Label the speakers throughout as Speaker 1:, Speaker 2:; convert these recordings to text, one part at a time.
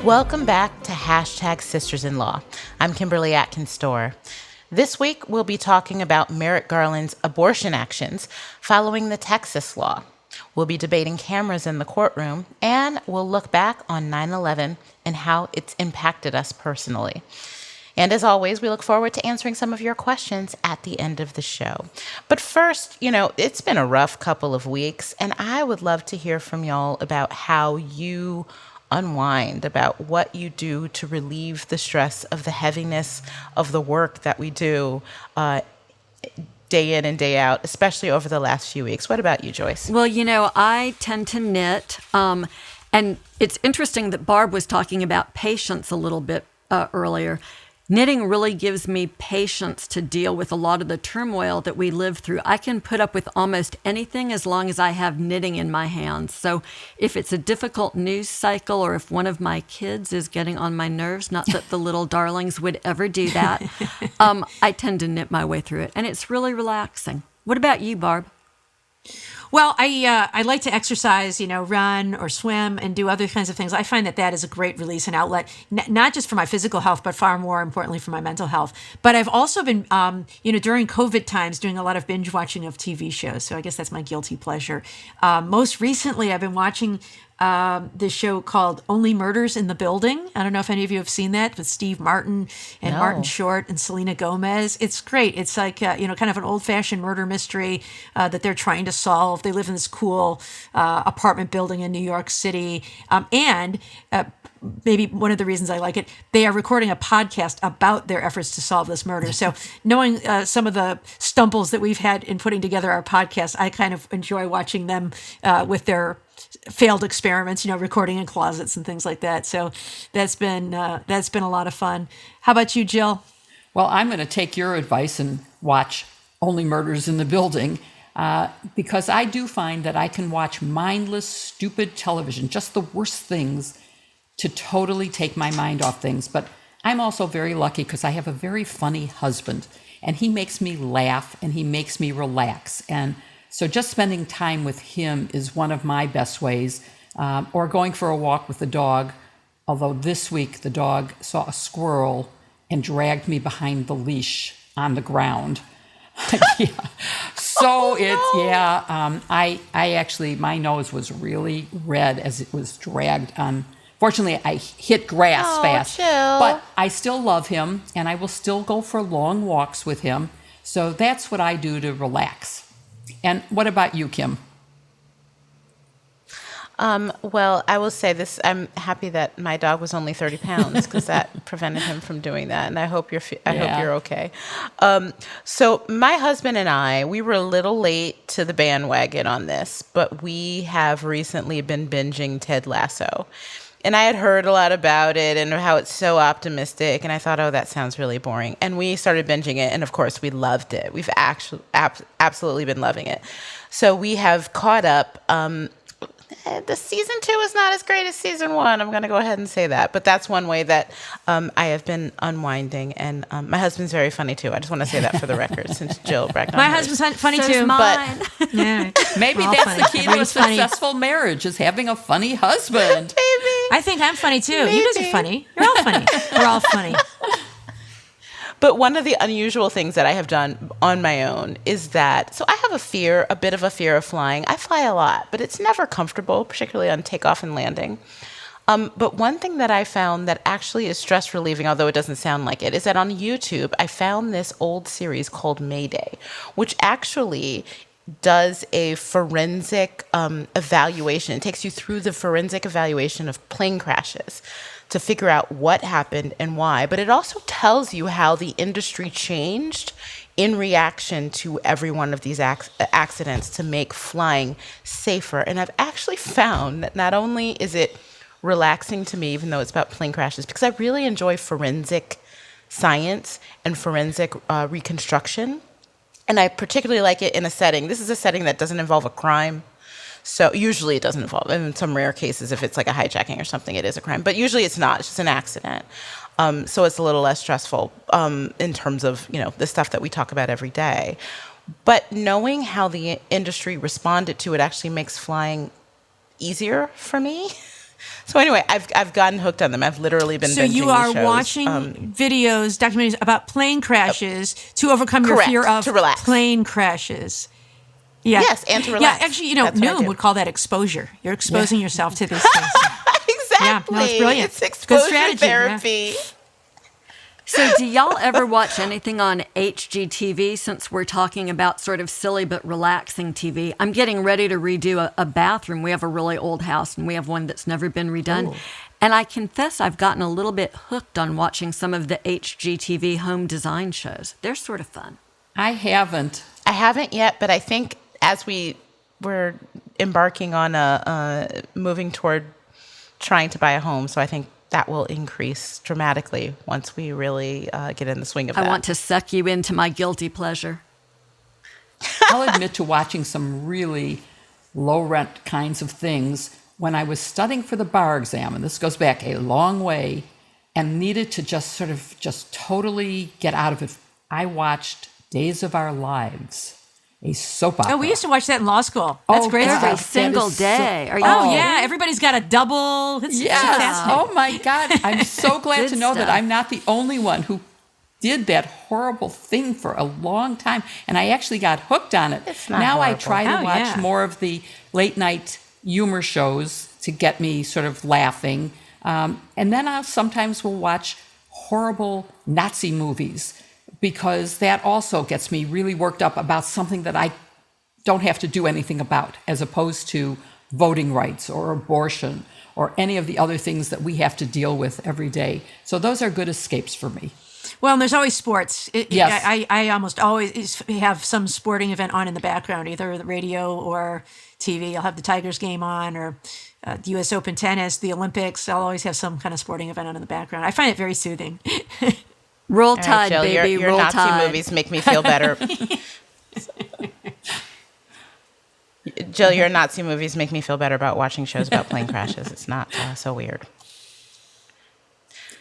Speaker 1: Welcome back to #Sisters-in-Law. I'm Kimberly Atkins-Storr. This week, we'll be talking about Merrick Garland's abortion actions following the Texas law. We'll be debating cameras in the courtroom, and we'll look back on 9/11 and how it's impacted us personally. And as always, we look forward to answering some of your questions at the end of the show. But first, it's been a rough couple of weeks, and I would love to hear from y'all about how you unwind, about what you do to relieve the stress of the heaviness of the work that we do day in and day out, especially over the last few weeks. What about you, Joyce?
Speaker 2: Well, I tend to knit. And it's interesting that Barb was talking about patience a little bit earlier. Knitting really gives me patience to deal with a lot of the turmoil that we live through. I can put up with almost anything as long as I have knitting in my hands. So if it's a difficult news cycle or if one of my kids is getting on my nerves, not that the little darlings would ever do that, I tend to knit my way through it. And it's really relaxing. What about you, Barb?
Speaker 3: Well, I like to exercise, run or swim and do other kinds of things. I find that is a great release and outlet, not just for my physical health, but far more importantly for my mental health. But I've also been, during COVID times, doing a lot of binge watching of TV shows. So I guess that's my guilty pleasure. Most recently, I've been watching this show called Only Murders in the Building. I don't know if any of you have seen that, with Steve Martin and Martin Short and Selena Gomez. It's great. It's like, kind of an old-fashioned murder mystery that they're trying to solve. They live in this cool apartment building in New York City. And maybe one of the reasons I like it, they are recording a podcast about their efforts to solve this murder. So knowing some of the stumbles that we've had in putting together our podcast, I kind of enjoy watching them with their failed experiments, recording in closets and things like that. So that's been a lot of fun. How about you, Jill?
Speaker 4: Well, I'm going to take your advice and watch Only Murders in the Building because I do find that I can watch mindless, stupid television, just the worst things, to totally take my mind off things. But I'm also very lucky because I have a very funny husband, and he makes me laugh and he makes me relax. And so just spending time with him is one of my best ways, or going for a walk with the dog. Although this week the dog saw a squirrel and dragged me behind the leash on the ground. Yeah. So I actually, my nose was really red as it was dragged on. Fortunately, I hit grass fast,
Speaker 1: Jill.
Speaker 4: But I still love him, and I will still go for long walks with him. So that's what I do to relax. And what about you, Kim?
Speaker 1: Well, I will say this. I'm happy that my dog was only 30 pounds because that prevented him from doing that. And I hope you're okay. So my husband and I, we were a little late to the bandwagon on this, but we have recently been binging Ted Lasso. And I had heard a lot about it and how it's so optimistic. And I thought, that sounds really boring. And we started binging it. And of course, we loved it. We've actually absolutely been loving it. So we have caught up. The season 2 is not as great as season 1. I'm going to go ahead and say that. But that's one way that I have been unwinding. And my husband's very funny, too. I just want to say that for the record, since Jill bragged on
Speaker 3: My
Speaker 1: hers.
Speaker 3: husband's funny,
Speaker 2: So's
Speaker 3: too.
Speaker 2: mine.
Speaker 3: But yeah,
Speaker 4: Maybe that's
Speaker 3: funny.
Speaker 4: the key to a
Speaker 3: Everybody's funny.
Speaker 4: successful marriage, is having a funny husband.
Speaker 1: Maybe.
Speaker 3: I think I'm funny, too. You guys are funny. You're all funny. We're all funny.
Speaker 1: But one of the unusual things that I have done on my own is that, so I have a bit of a fear of flying. I fly a lot, but it's never comfortable, particularly on takeoff and landing. But one thing that I found that actually is stress relieving, although it doesn't sound like it, is that on YouTube, I found this old series called Mayday, which actually does a forensic evaluation. It takes you through the forensic evaluation of plane crashes to figure out what happened and why. But it also tells you how the industry changed in reaction to every one of these accidents to make flying safer. And I've actually found that not only is it relaxing to me, even though it's about plane crashes, because I really enjoy forensic science and forensic reconstruction. And I particularly like it in a setting. This is a setting that doesn't involve a crime. So usually it doesn't involve, in some rare cases, if it's like a hijacking or something, it is a crime. But usually it's not, it's just an accident. So it's a little less stressful in terms of, the stuff that we talk about every day. But knowing how the industry responded to it actually makes flying easier for me. So anyway, I've gotten hooked on them. I've literally been
Speaker 3: So
Speaker 1: binging
Speaker 3: you are
Speaker 1: these shows.
Speaker 3: watching videos, documentaries about plane crashes to overcome your
Speaker 1: Correct,
Speaker 3: fear of
Speaker 1: to relax.
Speaker 3: plane crashes. Yeah.
Speaker 1: Yes, and to relax.
Speaker 3: Yeah, actually,
Speaker 1: That's what I
Speaker 3: Noom
Speaker 1: do.
Speaker 3: would call that exposure. You're exposing yourself to these things.
Speaker 1: Exactly.
Speaker 3: Yeah, no, it's brilliant.
Speaker 1: It's
Speaker 3: Good
Speaker 1: exposure
Speaker 3: strategy, yeah.
Speaker 1: therapy.
Speaker 2: So, do y'all ever watch anything on HGTV since we're talking about sort of silly but relaxing TV? I'm getting ready to redo a bathroom. We have a really old house and we have one that's never been redone.
Speaker 1: Ooh.
Speaker 2: And I confess I've gotten a little bit hooked on watching some of the HGTV home design shows. They're sort of fun.
Speaker 4: I haven't.
Speaker 1: I haven't yet, but I think as we're embarking on moving toward trying to buy a home, so I think that will increase dramatically once we really get in the swing of that.
Speaker 2: I want to suck you into my guilty pleasure.
Speaker 4: I'll admit to watching some really low rent kinds of things when I was studying for the bar exam, and this goes back a long way, and needed to just totally get out of it. I watched Days of Our Lives, a soap opera.
Speaker 3: Oh, we used to watch that in law school. That's great
Speaker 2: every
Speaker 3: stuff.
Speaker 2: single day. Are you
Speaker 3: Oh,
Speaker 2: kidding?
Speaker 3: yeah. Everybody's got a double. It's
Speaker 4: Yes.
Speaker 3: fascinating.
Speaker 4: Oh my God. I'm so glad
Speaker 2: Good
Speaker 4: to know that
Speaker 2: stuff.
Speaker 4: I'm not the only one who did that horrible thing for a long time. And I actually got hooked on it.
Speaker 1: It's not
Speaker 4: now I
Speaker 1: horrible.
Speaker 4: try to
Speaker 3: Oh,
Speaker 4: watch
Speaker 3: yeah.
Speaker 4: more of the late night humor shows to get me sort of laughing. And then I'll sometimes will watch horrible Nazi movies because that also gets me really worked up about something that I don't have to do anything about, as opposed to voting rights or abortion or any of the other things that we have to deal with every day. So those are good escapes for me.
Speaker 3: Well, and there's always sports.
Speaker 4: Yes.
Speaker 3: I almost always have some sporting event on in the background, either the radio or TV. I'll have the Tigers game on, or the U.S. Open tennis, the Olympics. I'll always have some kind of sporting event on in the background. I find it very soothing.
Speaker 2: Roll
Speaker 1: All right,
Speaker 2: Tide,
Speaker 1: Jill,
Speaker 2: baby,
Speaker 1: your
Speaker 2: roll
Speaker 1: Nazi
Speaker 2: Tide.
Speaker 1: movies make me feel better. Jill, your Nazi movies make me feel better about watching shows about plane crashes. It's not so weird.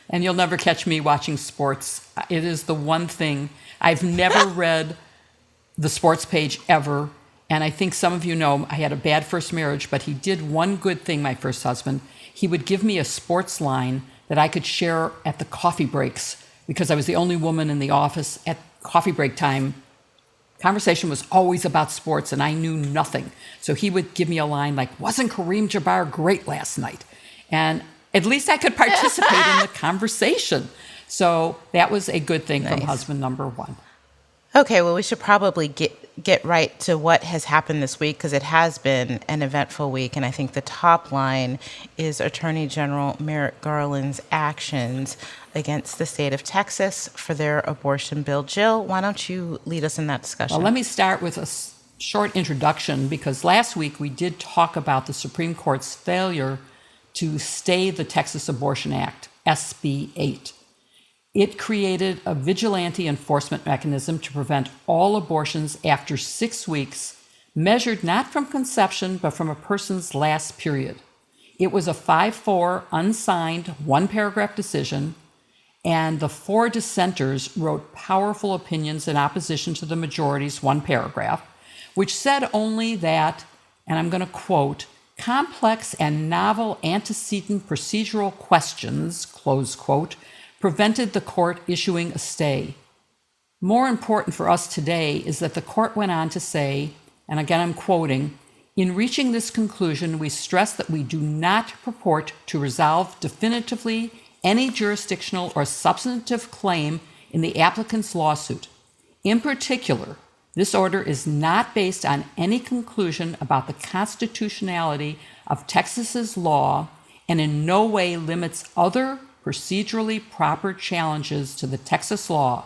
Speaker 4: And you'll never catch me watching sports. It is the one thing. I've never read the sports page ever. And I think some of you know I had a bad first marriage, but he did one good thing, my first husband. He would give me a sports line that I could share at the coffee breaks because I was the only woman in the office at coffee break time. Conversation was always about sports and I knew nothing. So he would give me a line like, "Wasn't Kareem Jabbar great last night?" And at least I could participate in the conversation. So that was a good thing from
Speaker 1: Nice.
Speaker 4: husband number one.
Speaker 1: Okay, well, we should probably get right to what has happened this week because it has been an eventful week. And I think the top line is Attorney General Merrick Garland's actions against the state of Texas for their abortion bill. Jill, why don't you lead us in that discussion?
Speaker 4: Well, let me start with a short introduction because last week we did talk about the Supreme Court's failure to stay the Texas Abortion Act, SB 8. It created a vigilante enforcement mechanism to prevent all abortions after 6 weeks, measured not from conception, but from a person's last period. It was a 5-4 unsigned one-paragraph decision, and the 4 dissenters wrote powerful opinions in opposition to the majority's one paragraph, which said only that, and I'm going to quote, "complex and novel antecedent procedural questions," close quote, prevented the court issuing a stay. More important for us today is that the court went on to say, and again I'm quoting, "In reaching this conclusion, we stress that we do not purport to resolve definitively any jurisdictional or substantive claim in the applicant's lawsuit. In particular, this order is not based on any conclusion about the constitutionality of Texas's law and in no way limits other procedurally proper challenges to the Texas law,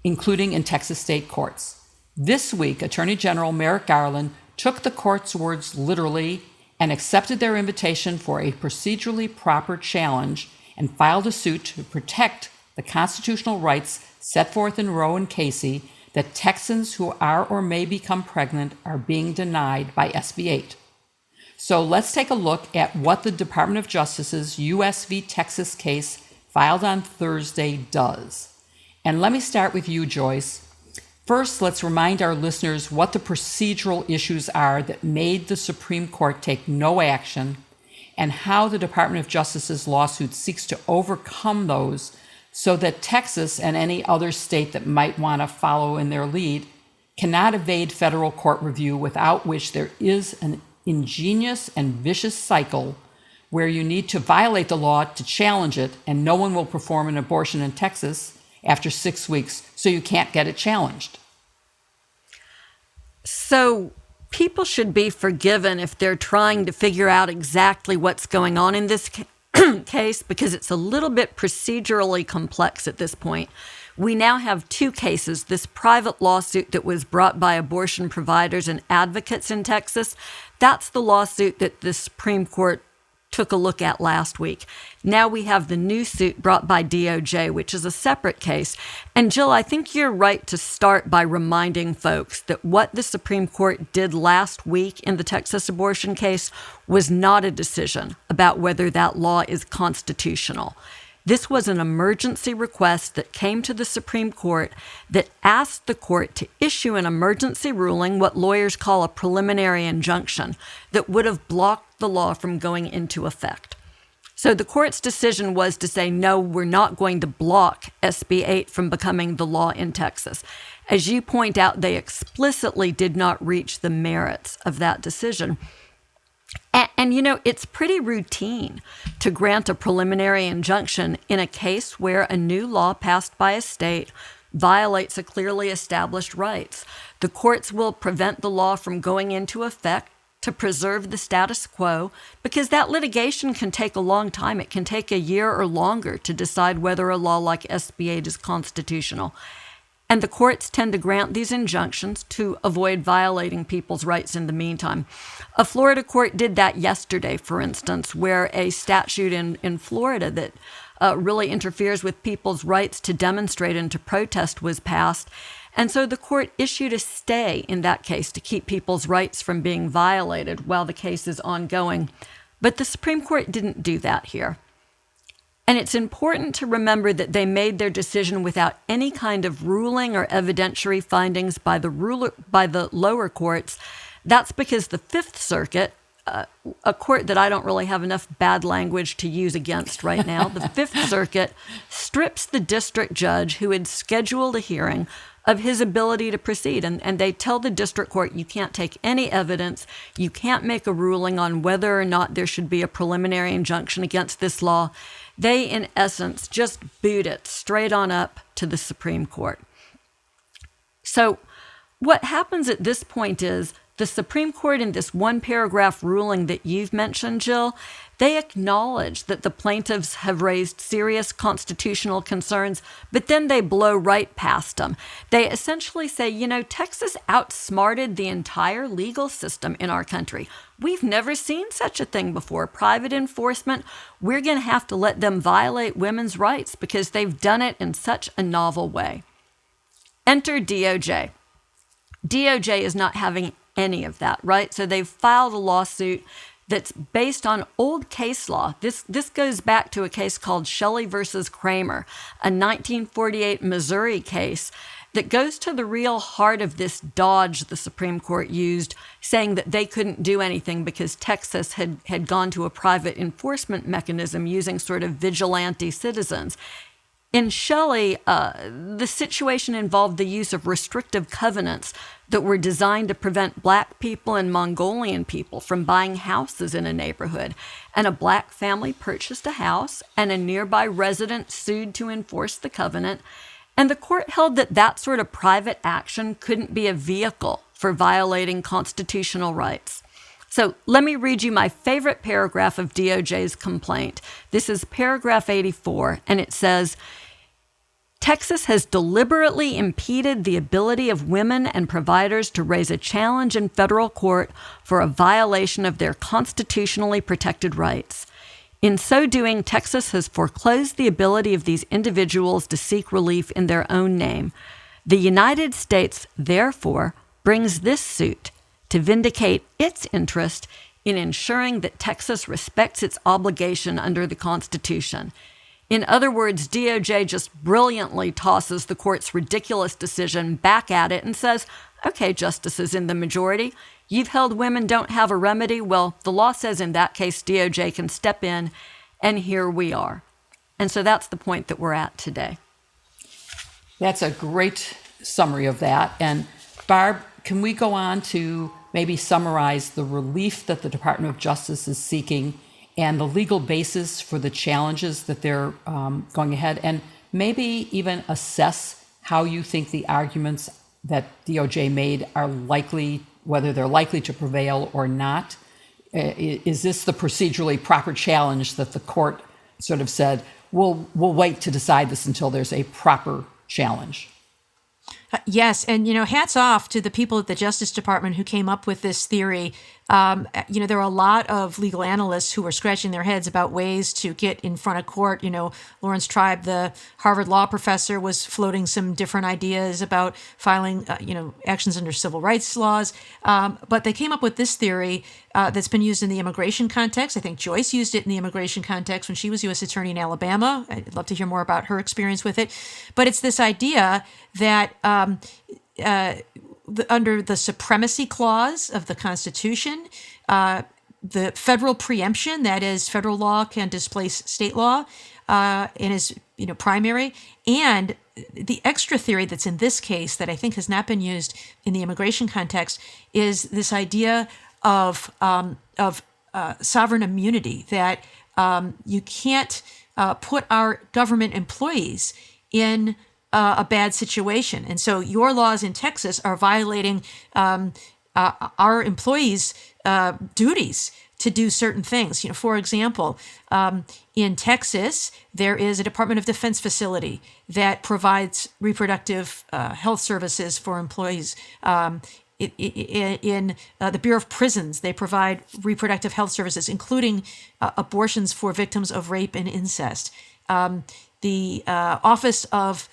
Speaker 4: including in Texas state courts." This week, Attorney General Merrick Garland took the court's words literally and accepted their invitation for a procedurally proper challenge and filed a suit to protect the constitutional rights set forth in Roe and Casey that Texans who are or may become pregnant are being denied by SB 8. So let's take a look at what the Department of Justice's U.S. v. Texas case filed on Thursday does. And let me start with you, Joyce. First, let's remind our listeners what the procedural issues are that made the Supreme Court take no action and how the Department of Justice's lawsuit seeks to overcome those so that Texas and any other state that might want to follow in their lead cannot evade federal court review, without which there is an ingenious and vicious cycle where you need to violate the law to challenge it, and no one will perform an abortion in Texas after 6 weeks, so you can't get it challenged.
Speaker 2: So people should be forgiven if they're trying to figure out exactly what's going on in this case, because it's a little bit procedurally complex at this point. We now have two cases: this private lawsuit that was brought by abortion providers and advocates in Texas. That's the lawsuit that the Supreme Court took a look at last week. Now we have the new suit brought by DOJ, which is a separate case. And Jill, I think you're right to start by reminding folks that what the Supreme Court did last week in the Texas abortion case was not a decision about whether that law is constitutional. This was an emergency request that came to the Supreme Court that asked the court to issue an emergency ruling, what lawyers call a preliminary injunction, that would have blocked the law from going into effect. So the court's decision was to say, no, we're not going to block SB 8 from becoming the law in Texas. As you point out, they explicitly did not reach the merits of that decision. And, you know, it's pretty routine to grant a preliminary injunction in a case where a new law passed by a state violates a clearly established rights. The courts will prevent the law from going into effect to preserve the status quo, because that litigation can take a long time. It can take a year or longer to decide whether a law like SB 8 is constitutional. And the courts tend to grant these injunctions to avoid violating people's rights in the meantime. A Florida court did that yesterday, for instance, where a statute in Florida that really interferes with people's rights to demonstrate and to protest was passed. And so the court issued a stay in that case to keep people's rights from being violated while the case is ongoing. But the Supreme Court didn't do that here. And it's important to remember that they made their decision without any kind of ruling or evidentiary findings by the lower courts. That's because the Fifth Circuit, a court that I don't really have enough bad language to use against right now, the Fifth Circuit strips the district judge who had scheduled a hearing of his ability to proceed. And they tell the district court, you can't take any evidence, you can't make a ruling on whether or not there should be a preliminary injunction against this law. They, in essence, just boot it straight on up to the Supreme Court. So what happens at this point is the Supreme Court, in this one-paragraph ruling that you've mentioned, Jill, they acknowledge that the plaintiffs have raised serious constitutional concerns, but then they blow right past them. They essentially say, you know, Texas outsmarted the entire legal system in our country. We've never seen such a thing before. Private enforcement, we're going to have to let them violate women's rights because they've done it in such a novel way. Enter DOJ. DOJ is not having any of that, right? So they've filed a lawsuit that's based on old case law. This goes back to a case called Shelley versus Kramer, a 1948 Missouri case that goes to the real heart of this dodge the Supreme Court used, saying that they couldn't do anything because Texas had gone to a private enforcement mechanism using sort of vigilante citizens. In Shelley, the situation involved the use of restrictive covenants that were designed to prevent Black people and Mongolian people from buying houses in a neighborhood. And a Black family purchased a house, and a nearby resident sued to enforce the covenant. And the court held that that sort of private action couldn't be a vehicle for violating constitutional rights. So let me read you my favorite paragraph of DOJ's complaint. This is paragraph 84, and it says, Texas has deliberately impeded the ability of women and providers to raise a challenge in federal court for a violation of their constitutionally protected rights. In so doing, Texas has foreclosed the ability of these individuals to seek relief in their own name. The United States, therefore, brings this suit to vindicate its interest in ensuring that Texas respects its obligation under the Constitution. In other words, DOJ just brilliantly tosses the court's ridiculous decision back at it and says, okay, justices in the majority, you've held women don't have a remedy. Well, the law says in that case, DOJ can step in, and here we are. And so that's the point that we're at today.
Speaker 4: That's a great summary of that. And Barb, can we go on to maybe summarize the relief that the Department of Justice is seeking and the legal basis for the challenges that they're going ahead, and maybe even assess how you think the arguments that DOJ made are likely, whether they're likely to prevail or not? Is this the procedurally proper challenge that the court sort of said, we'll wait to decide this until there's a proper challenge?
Speaker 3: Yes, and hats off to the people at the Justice Department who came up with this theory. There are a lot of legal analysts who were scratching their heads about ways to get in front of court. Lawrence Tribe, the Harvard law professor, was floating some different ideas about filing, actions under civil rights laws. But they came up with this theory that's been used in the immigration context. I think Joyce used it in the immigration context when she was U.S. Attorney in Alabama. I'd love to hear more about her experience with it. But it's this idea that under the supremacy clause of the Constitution, the federal preemption, that is, federal law can displace state law, and is primary, and the extra theory that's in this case that I think has not been used in the immigration context is this idea of sovereign immunity, that you can't put our government employees in a bad situation. And so your laws in Texas are violating our employees' duties to do certain things. For example, in Texas, there is a Department of Defense facility that provides reproductive health services for employees. In the Bureau of Prisons, they provide reproductive health services, including abortions for victims of rape and incest. The Office of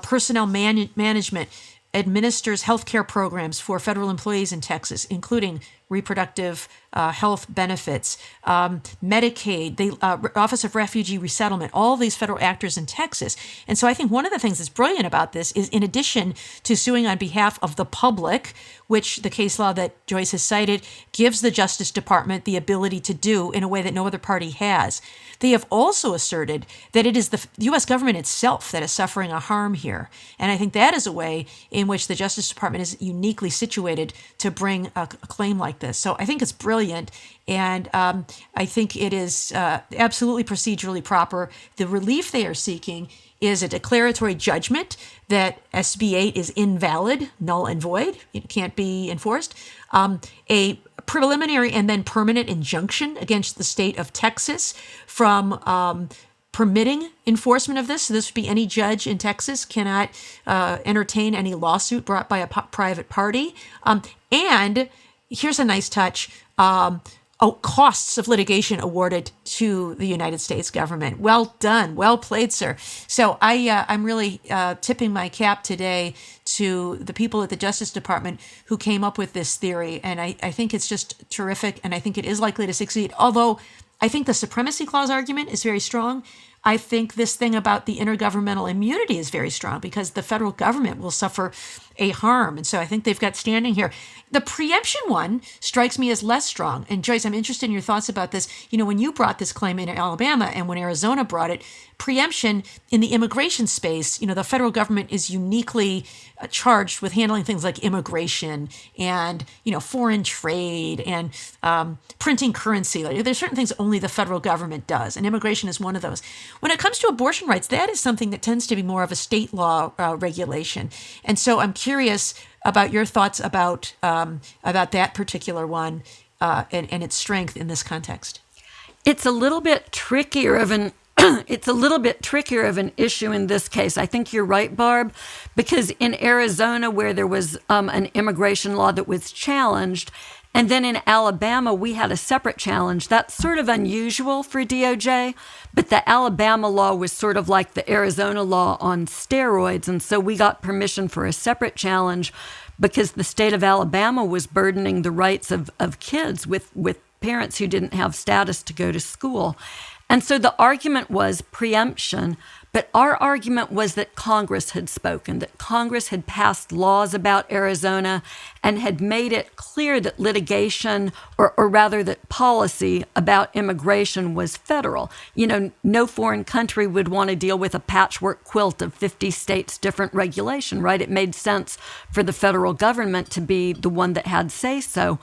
Speaker 3: Personnel Management administers healthcare programs for federal employees in Texas, including reproductive health benefits, Medicaid, the Office of Refugee Resettlement, all these federal actors in Texas. And so I think one of the things that's brilliant about this is, in addition to suing on behalf of the public, which the case law that Joyce has cited gives the Justice Department the ability to do in a way that no other party has, they have also asserted that it is the U.S. government itself that is suffering a harm here. And I think that is a way in which the Justice Department is uniquely situated to bring a claim like this. So I think it's brilliant, and I think it is absolutely procedurally proper. The relief they are seeking is a declaratory judgment that SB 8 is invalid, null and void. It can't be enforced. A preliminary and then permanent injunction against the state of Texas from permitting enforcement of this. So this would be any judge in Texas cannot entertain any lawsuit brought by a private party. And here's a nice touch. Costs of litigation awarded to the United States government. Well done. Well played, sir. So I'm really tipping my cap today to the people at the Justice Department who came up with this theory. And I think it's just terrific, and I think it is likely to succeed. Although I think the Supremacy Clause argument is very strong. I think this thing about the intergovernmental immunity is very strong because the federal government will suffer a harm. And so I think they've got standing here. The preemption one strikes me as less strong. And Joyce, I'm interested in your thoughts about this. When you brought this claim in Alabama and when Arizona brought it, preemption in the immigration space, the federal government is uniquely charged with handling things like immigration and, foreign trade and printing currency. There's certain things only the federal government does, and immigration is one of those. When it comes to abortion rights, that is something that tends to be more of a state law regulation. And so I'm curious about your thoughts about that particular one and its strength in this context.
Speaker 2: It's a little bit trickier of an issue in this case. I think you're right, Barb, because in Arizona, where there was an immigration law that was challenged, and then in Alabama, we had a separate challenge. That's sort of unusual for DOJ, but the Alabama law was sort of like the Arizona law on steroids, and so we got permission for a separate challenge because the state of Alabama was burdening the rights of kids with parents who didn't have status to go to school. And so the argument was preemption, But our argument was that Congress had spoken, that Congress had passed laws about Arizona and had made it clear that litigation, or rather that policy about immigration was federal. You know, no foreign country would want to deal with a patchwork quilt of 50 states' different regulation, right? It made sense for the federal government to be the one that had say-so.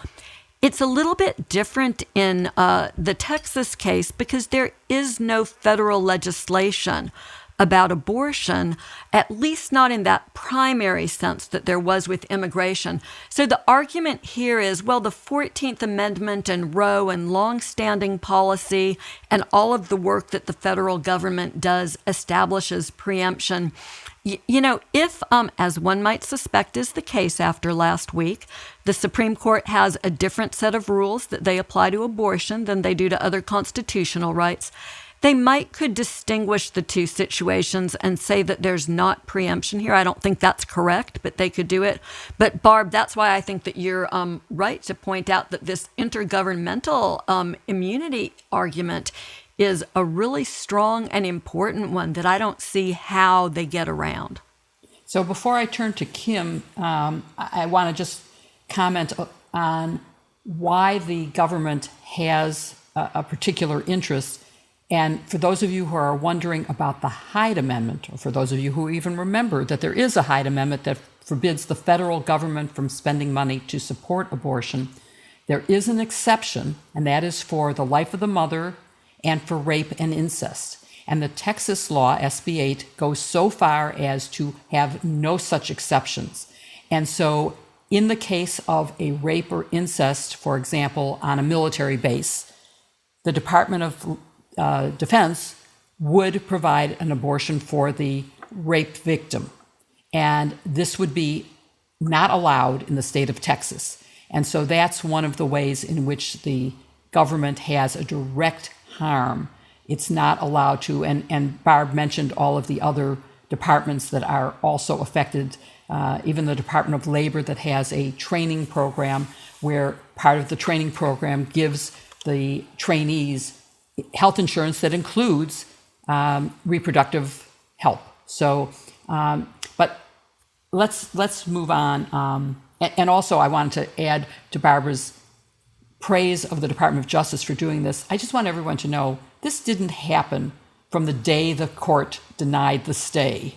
Speaker 2: It's a little bit different in the Texas case because there is no federal legislation about abortion, at least not in that primary sense that there was with immigration. So the argument here is, well, the 14th Amendment and Roe and longstanding policy and all of the work that the federal government does establishes preemption. You know, if, as one might suspect is the case after last week, the Supreme Court has a different set of rules that they apply to abortion than they do to other constitutional rights, they could distinguish the two situations and say that there's not preemption here. I don't think that's correct, but they could do it. But Barb, that's why I think that you're right to point out that this intergovernmental immunity argument is a really strong and important one that I don't see how they get around.
Speaker 4: So before I turn to Kim, I want to just comment on why the government has a particular interest. And for those of you who are wondering about the Hyde Amendment, or for those of you who even remember that there is a Hyde Amendment that forbids the federal government from spending money to support abortion, there is an exception, and that is for the life of the mother and for rape and incest. And the Texas law, SB 8, goes so far as to have no such exceptions. And so in the case of a rape or incest, for example, on a military base, the Department of Defense would provide an abortion for the rape victim. And this would be not allowed in the state of Texas. And so that's one of the ways in which the government has a direct harm. It's not allowed to, and Barb mentioned all of the other departments that are also affected, even the Department of Labor that has a training program where part of the training program gives the trainees health insurance that includes reproductive help. So, but let's move on. And also I wanted to add to Barbara's praise of the Department of Justice for doing this. I just want everyone to know this didn't happen from the day the court denied the stay.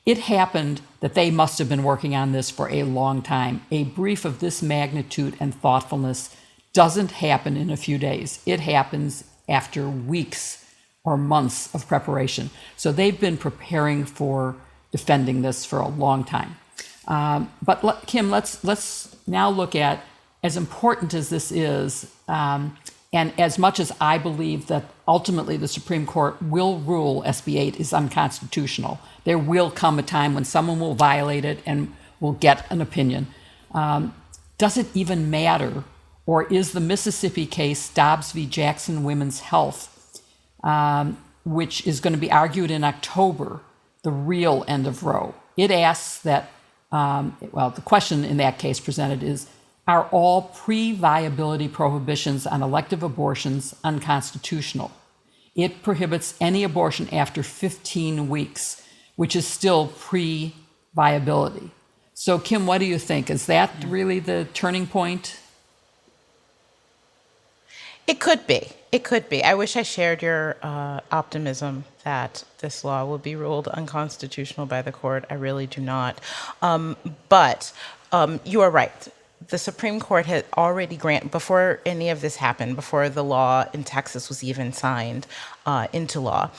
Speaker 4: It happened that they must have been working on this for a long time. A brief of this magnitude and thoughtfulness doesn't happen in a few days. It happens after weeks or months of preparation. So they've been preparing for defending this for a long time. But Kim, let's now look at, as important as this is, and as much as I believe that ultimately the Supreme Court will rule SB 8 is unconstitutional, there will come a time when someone will violate it and will get an opinion. Does it even matter? Or is the Mississippi case, Dobbs v. Jackson Women's Health, which is going to be argued in October, the real end of Roe? It asks that, the question in that case presented is, are all pre-viability prohibitions on elective abortions unconstitutional? It prohibits any abortion after 15 weeks, which is still pre-viability. So, Kim, what do you think? Is that really the turning point?
Speaker 1: It could be. It could be. I wish I shared your optimism that this law will be ruled unconstitutional by the court. I really do not. But you are right. The Supreme Court had already granted, before any of this happened, before the law in Texas was even signed into law,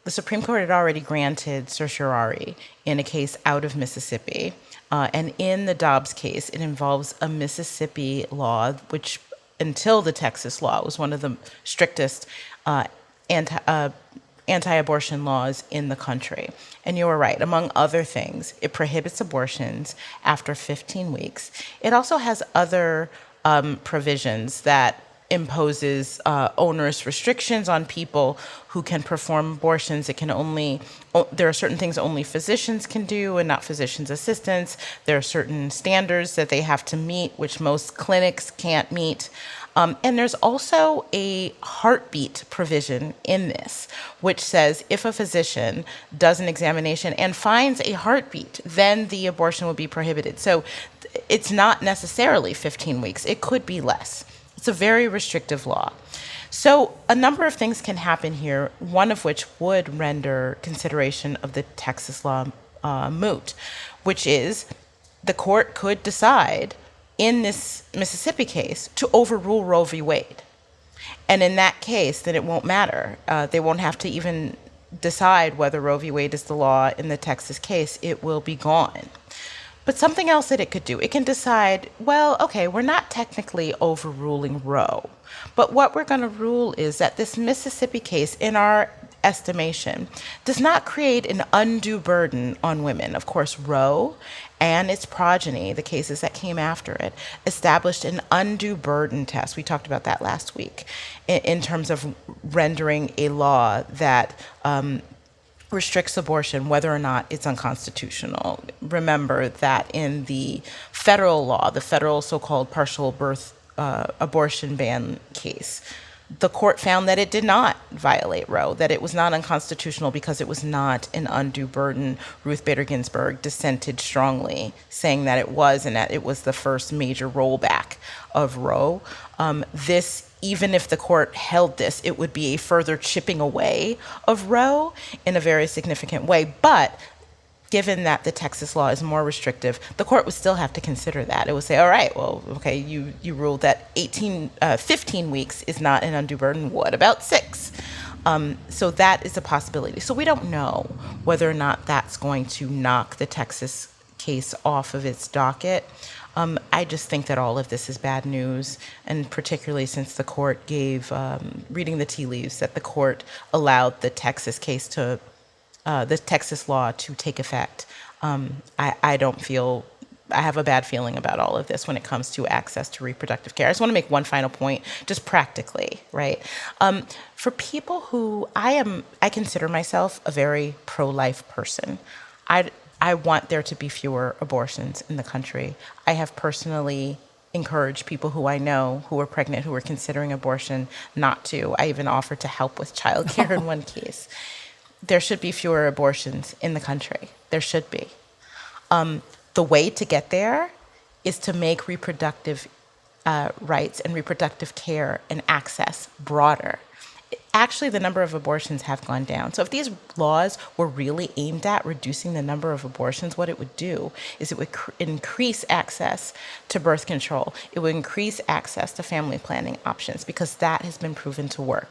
Speaker 1: the Supreme Court had already granted certiorari in a case out of Mississippi. And in the Dobbs case, it involves a Mississippi law, which until the Texas law was one of the strictest anti-abortion laws in the country. And you were right. Among other things, it prohibits abortions after 15 weeks. It also has other provisions that imposes onerous restrictions on people who can perform abortions. There are certain things only physicians can do and not physicians' assistants. There are certain standards that they have to meet, which most clinics can't meet. And there's also a heartbeat provision in this, which says if a physician does an examination and finds a heartbeat, then the abortion will be prohibited. So it's not necessarily 15 weeks. It could be less. It's a very restrictive law. So a number of things can happen here, one of which would render consideration of the Texas law moot, which is the court could decide in this Mississippi case to overrule Roe v. Wade. And in that case, then it won't matter. They won't have to even decide whether Roe v. Wade is the law in the Texas case. It will be gone. But something else that it could do, it can decide, well, okay, we're not technically overruling Roe, but what we're going to rule is that this Mississippi case, in our estimation, does not create an undue burden on women. Of course, Roe and its progeny, the cases that came after it, established an undue burden test. We talked about that last week in terms of rendering a law that restricts abortion, whether or not it's unconstitutional. Remember that in the federal law, the federal so-called partial birth abortion ban case, the court found that it did not violate Roe, that it was not unconstitutional because it was not an undue burden. Ruth Bader Ginsburg dissented strongly, saying that it was, and that it was the first major rollback of Roe. Even if the court held this, it would be a further chipping away of Roe in a very significant way. But given that the Texas law is more restrictive, the court would still have to consider that. It would say, all right, well, okay, you ruled that 15 weeks is not an undue burden. What about 6? So that is a possibility. So we don't know whether or not that's going to knock the Texas case off of its docket. I just think that all of this is bad news, and particularly since the court gave, reading the tea leaves, that the court allowed the Texas case to, the Texas law to take effect. I have a bad feeling about all of this when it comes to access to reproductive care. I just want to make one final point, just practically, right? For people who, I consider myself a very pro-life person. I want there to be fewer abortions in the country. I have personally encouraged people who I know who are pregnant, who are considering abortion, not to. I even offered to help with childcare in one case. There should be fewer abortions in the country. There should be. The way to get there is to make reproductive rights and reproductive care and access broader. Actually, the number of abortions have gone down. So if these laws were really aimed at reducing the number of abortions, what it would do is it would increase access to birth control. It would increase access to family planning options, because that has been proven to work.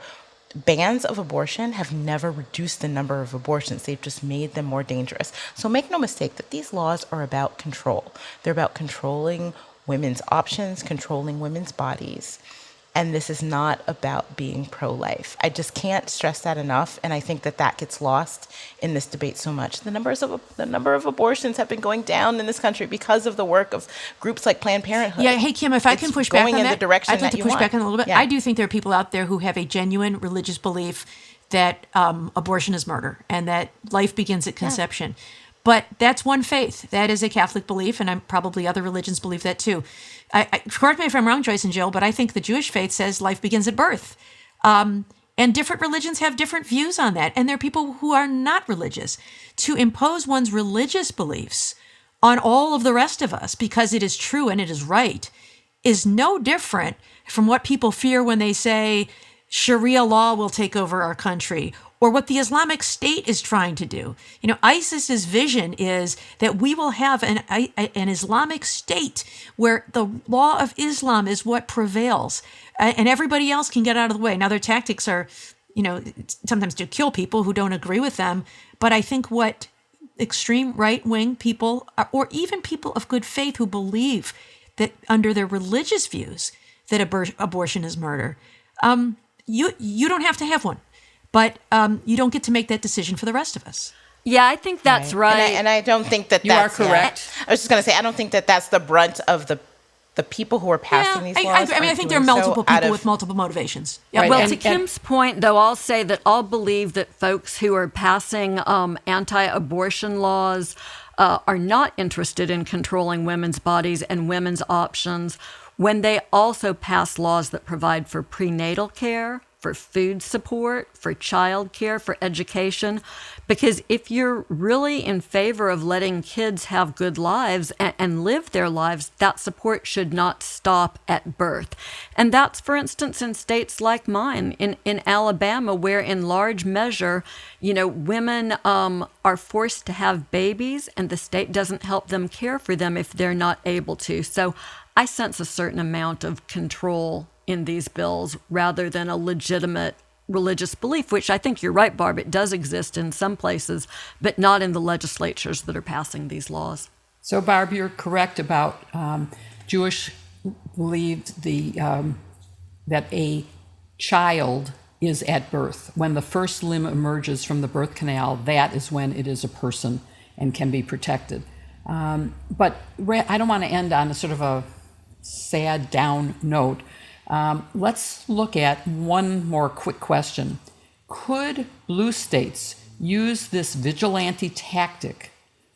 Speaker 1: Bans of abortion have never reduced the number of abortions. They've just made them more dangerous. So make no mistake that these laws are about control. They're about controlling women's options, controlling women's bodies. And this is not about being pro-life. I just can't stress that enough, and I think that that gets lost in this debate so much. The number of abortions have been going down in this country because of the work of groups like Planned Parenthood.
Speaker 3: Yeah, hey Kim, if I can push back on that,
Speaker 1: going in the direction
Speaker 3: I'd like
Speaker 1: that
Speaker 3: to
Speaker 1: you
Speaker 3: push
Speaker 1: want.
Speaker 3: back on it a little bit.
Speaker 1: Yeah.
Speaker 3: I do think there are people out there who have a genuine religious belief that abortion is murder and that life begins at conception. Yeah. But that's one faith. That is a Catholic belief, and probably other religions believe that too. Correct me if I'm wrong, Joyce and Jill, but I think the Jewish faith says life begins at birth. And different religions have different views on that. And there are people who are not religious. To impose one's religious beliefs on all of the rest of us because it is true and it is right is no different from what people fear when they say Sharia law will take over our country, or what the Islamic State is trying to do. You know, ISIS's vision is that we will have an Islamic State where the law of Islam is what prevails, and everybody else can get out of the way. Now, their tactics are, sometimes to kill people who don't agree with them, but I think what extreme right-wing people, or even people of good faith who believe that under their religious views that abortion is murder, you don't have to have one. But you don't get to make that decision for the rest of us.
Speaker 2: Yeah, I think that's right.
Speaker 1: And I don't think that
Speaker 4: you are correct.
Speaker 1: I was just going to say, I don't think that that's the brunt of the the people who are passing these laws.
Speaker 3: I think there are multiple people with multiple motivations. Yeah.
Speaker 4: Right.
Speaker 2: Well, to Kim's point, though, I'll say that I'll believe that folks who are passing anti-abortion laws are not interested in controlling women's bodies and women's options when they also pass laws that provide for prenatal care, for food support, for child care, for education. Because if you're really in favor of letting kids have good lives and live their lives, that support should not stop at birth. And that's, for instance, in states like mine, in Alabama, where in large measure, women are forced to have babies and the state doesn't help them care for them if they're not able to. So I sense a certain amount of control in these bills rather than a legitimate religious belief, which I think you're right, Barb. It does exist in some places, but not in the legislatures that are passing these laws.
Speaker 4: So, Barb, you're correct about Jewish believed that a child is at birth. When the first limb emerges from the birth canal, that is when it is a person and can be protected. But I don't want to end on a sort of a sad down note. Let's look at one more quick question. Could blue states use this vigilante tactic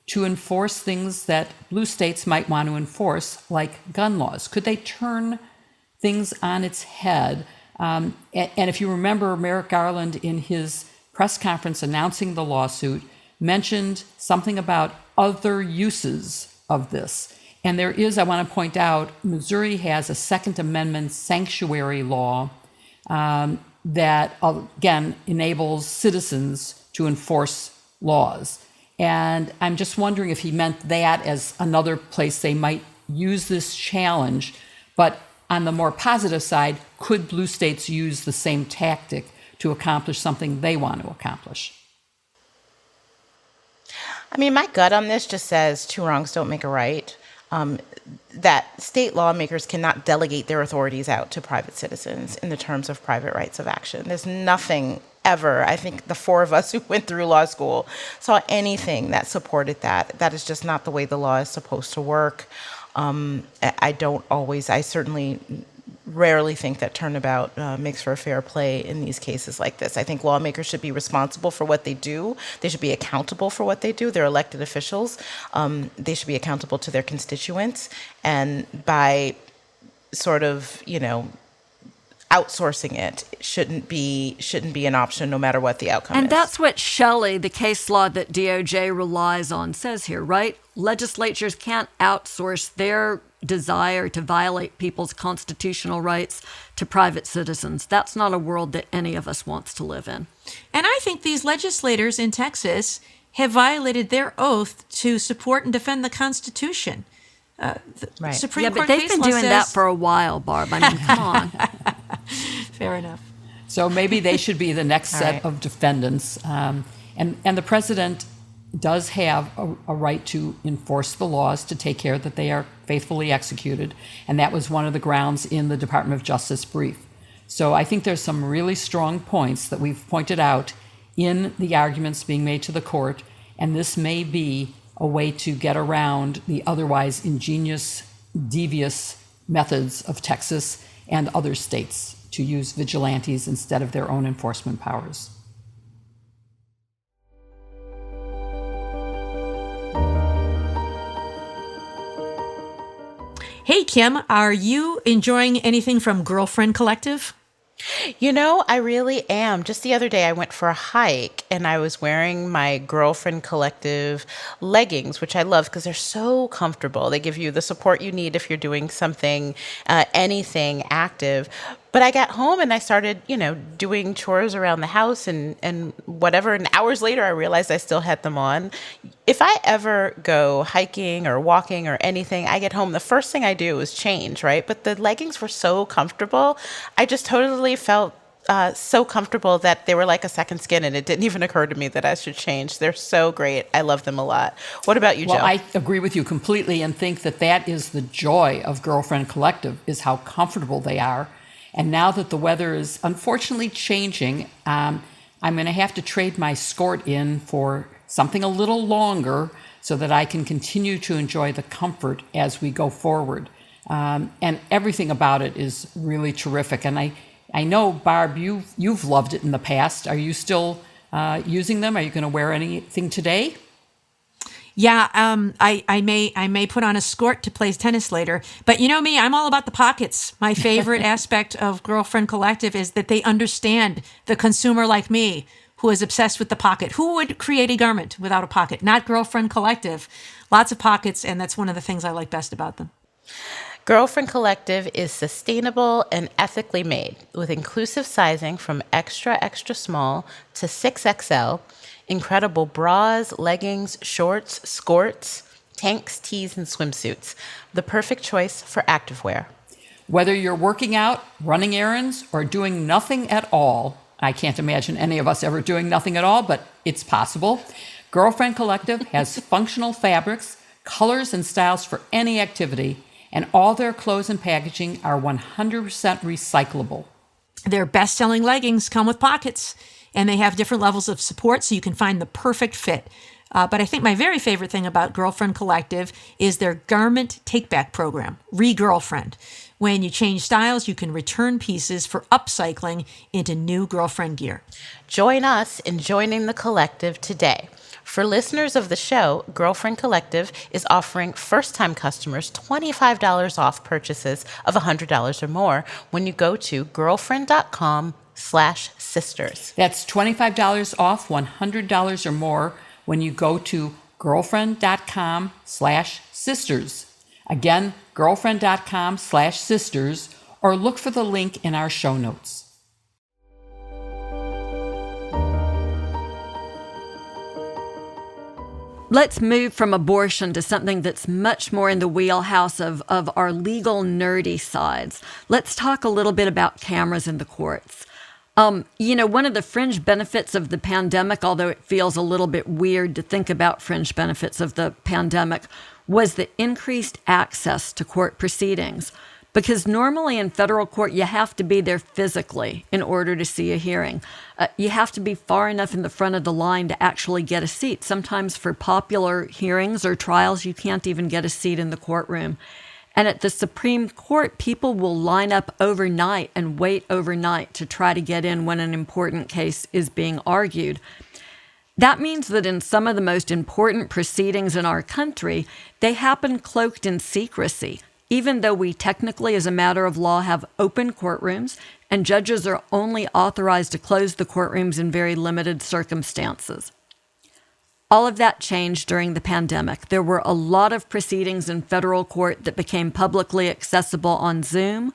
Speaker 4: to enforce things that blue states might want to enforce, like gun laws? Could they turn things on its head? And if you remember, Merrick Garland, in his press conference announcing the lawsuit, mentioned something about other uses of this. And there is, I want to point out, Missouri has a Second Amendment sanctuary law that, again, enables citizens to enforce laws. And I'm just wondering if he meant that as another place they might use this challenge. But on the more positive side, could blue states use the same tactic to accomplish something they want to accomplish?
Speaker 1: I mean, my gut on this just says two wrongs don't make a right. That state lawmakers cannot delegate their authorities out to private citizens in the terms of private rights of action. There's nothing ever, I think the four of us who went through law school saw anything that supported that. That is just not the way the law is supposed to work. I certainly rarely think that turnabout makes for a fair play in these cases like this. I think lawmakers should be responsible for what they do. They should be accountable for what they do. They're elected officials. They should be accountable to their constituents. And by sort of, outsourcing it shouldn't be an option no matter what the outcome is.
Speaker 2: And that's what Shelley, the case law that DOJ relies on, says here, right? Legislatures can't outsource their desire to violate people's constitutional rights to private citizens. That's not a world that any of us wants to live in.
Speaker 3: And I think these legislators in Texas have violated their oath to support and defend the Constitution.
Speaker 1: Right.
Speaker 3: Supreme
Speaker 2: Yeah,
Speaker 3: Court
Speaker 2: but they've
Speaker 3: case
Speaker 2: been
Speaker 3: law
Speaker 2: doing that
Speaker 3: says-
Speaker 2: for a while, Barb. I mean, come on.
Speaker 3: Fair enough.
Speaker 4: So maybe they should be the next set
Speaker 1: right.
Speaker 4: of defendants. And the president does have a right to enforce the laws, to take care that they are faithfully executed. And that was one of the grounds in the Department of Justice brief. So I think there's some really strong points that we've pointed out in the arguments being made to the court. And this may be a way to get around the otherwise ingenious, devious methods of Texas and other states to use vigilantes instead of their own enforcement powers.
Speaker 3: Hey, Kim, are you enjoying anything from Girlfriend Collective?
Speaker 1: I really am. Just the other day, I went for a hike and I was wearing my Girlfriend Collective leggings, which I love because they're so comfortable. They give you the support you need if you're doing something, anything active. But I got home and I started, doing chores around the house and whatever. And hours later, I realized I still had them on. If I ever go hiking or walking or anything, I get home, the first thing I do is change, right? But the leggings were so comfortable. I just totally felt so comfortable that they were like a second skin, and it didn't even occur to me that I should change. They're so great. I love them a lot. What about you, Joe?
Speaker 4: Well, I agree with you completely and think that is the joy of Girlfriend Collective, is how comfortable they are. And now that the weather is unfortunately changing, I'm going to have to trade my skirt in for something a little longer so that I can continue to enjoy the comfort as we go forward. And everything about it is really terrific. And I know, Barb, you've loved it in the past. Are you still using them? Are you going to wear anything today?
Speaker 3: Yeah, I may put on a skirt to play tennis later. But you know me, I'm all about the pockets. My favorite aspect of Girlfriend Collective is that they understand the consumer like me who is obsessed with the pocket. Who would create a garment without a pocket? Not Girlfriend Collective. Lots of pockets, and that's one of the things I like best about them.
Speaker 1: Girlfriend Collective is sustainable and ethically made with inclusive sizing from extra, extra small to 6XL, incredible bras, leggings, shorts, skirts, tanks, tees, and swimsuits. The perfect choice for activewear.
Speaker 4: Whether you're working out, running errands, or doing nothing at all, I can't imagine any of us ever doing nothing at all, but it's possible. Girlfriend Collective has functional fabrics, colors, and styles for any activity, and all their clothes and packaging are 100% recyclable.
Speaker 3: Their best-selling leggings come with pockets, and they have different levels of support so you can find the perfect fit. But I think my very favorite thing about Girlfriend Collective is their garment take-back program, Re-Girlfriend. When you change styles, you can return pieces for upcycling into new girlfriend gear.
Speaker 1: Join us in joining the collective today. For listeners of the show, Girlfriend Collective is offering first-time customers $25 off purchases of $100 or more when you go to girlfriend.com/sisters.
Speaker 4: That's $25 off $100 or more when you go to girlfriend.com/sisters. Again, girlfriend.com/sisters, or look for the link in our show notes.
Speaker 2: Let's move from abortion to something that's much more in the wheelhouse of our legal nerdy sides. Let's talk a little bit about cameras in the courts. One of the fringe benefits of the pandemic, although it feels a little bit weird to think about fringe benefits of the pandemic, was the increased access to court proceedings. Because normally in federal court, you have to be there physically in order to see a hearing. You have to be far enough in the front of the line to actually get a seat. Sometimes for popular hearings or trials, you can't even get a seat in the courtroom. And at the Supreme Court, people will line up overnight and wait overnight to try to get in when an important case is being argued. That means that in some of the most important proceedings in our country, they happen cloaked in secrecy. Even though we technically, as a matter of law, have open courtrooms, and judges are only authorized to close the courtrooms in very limited circumstances. All of that changed during the pandemic. There were a lot of proceedings in federal court that became publicly accessible on Zoom.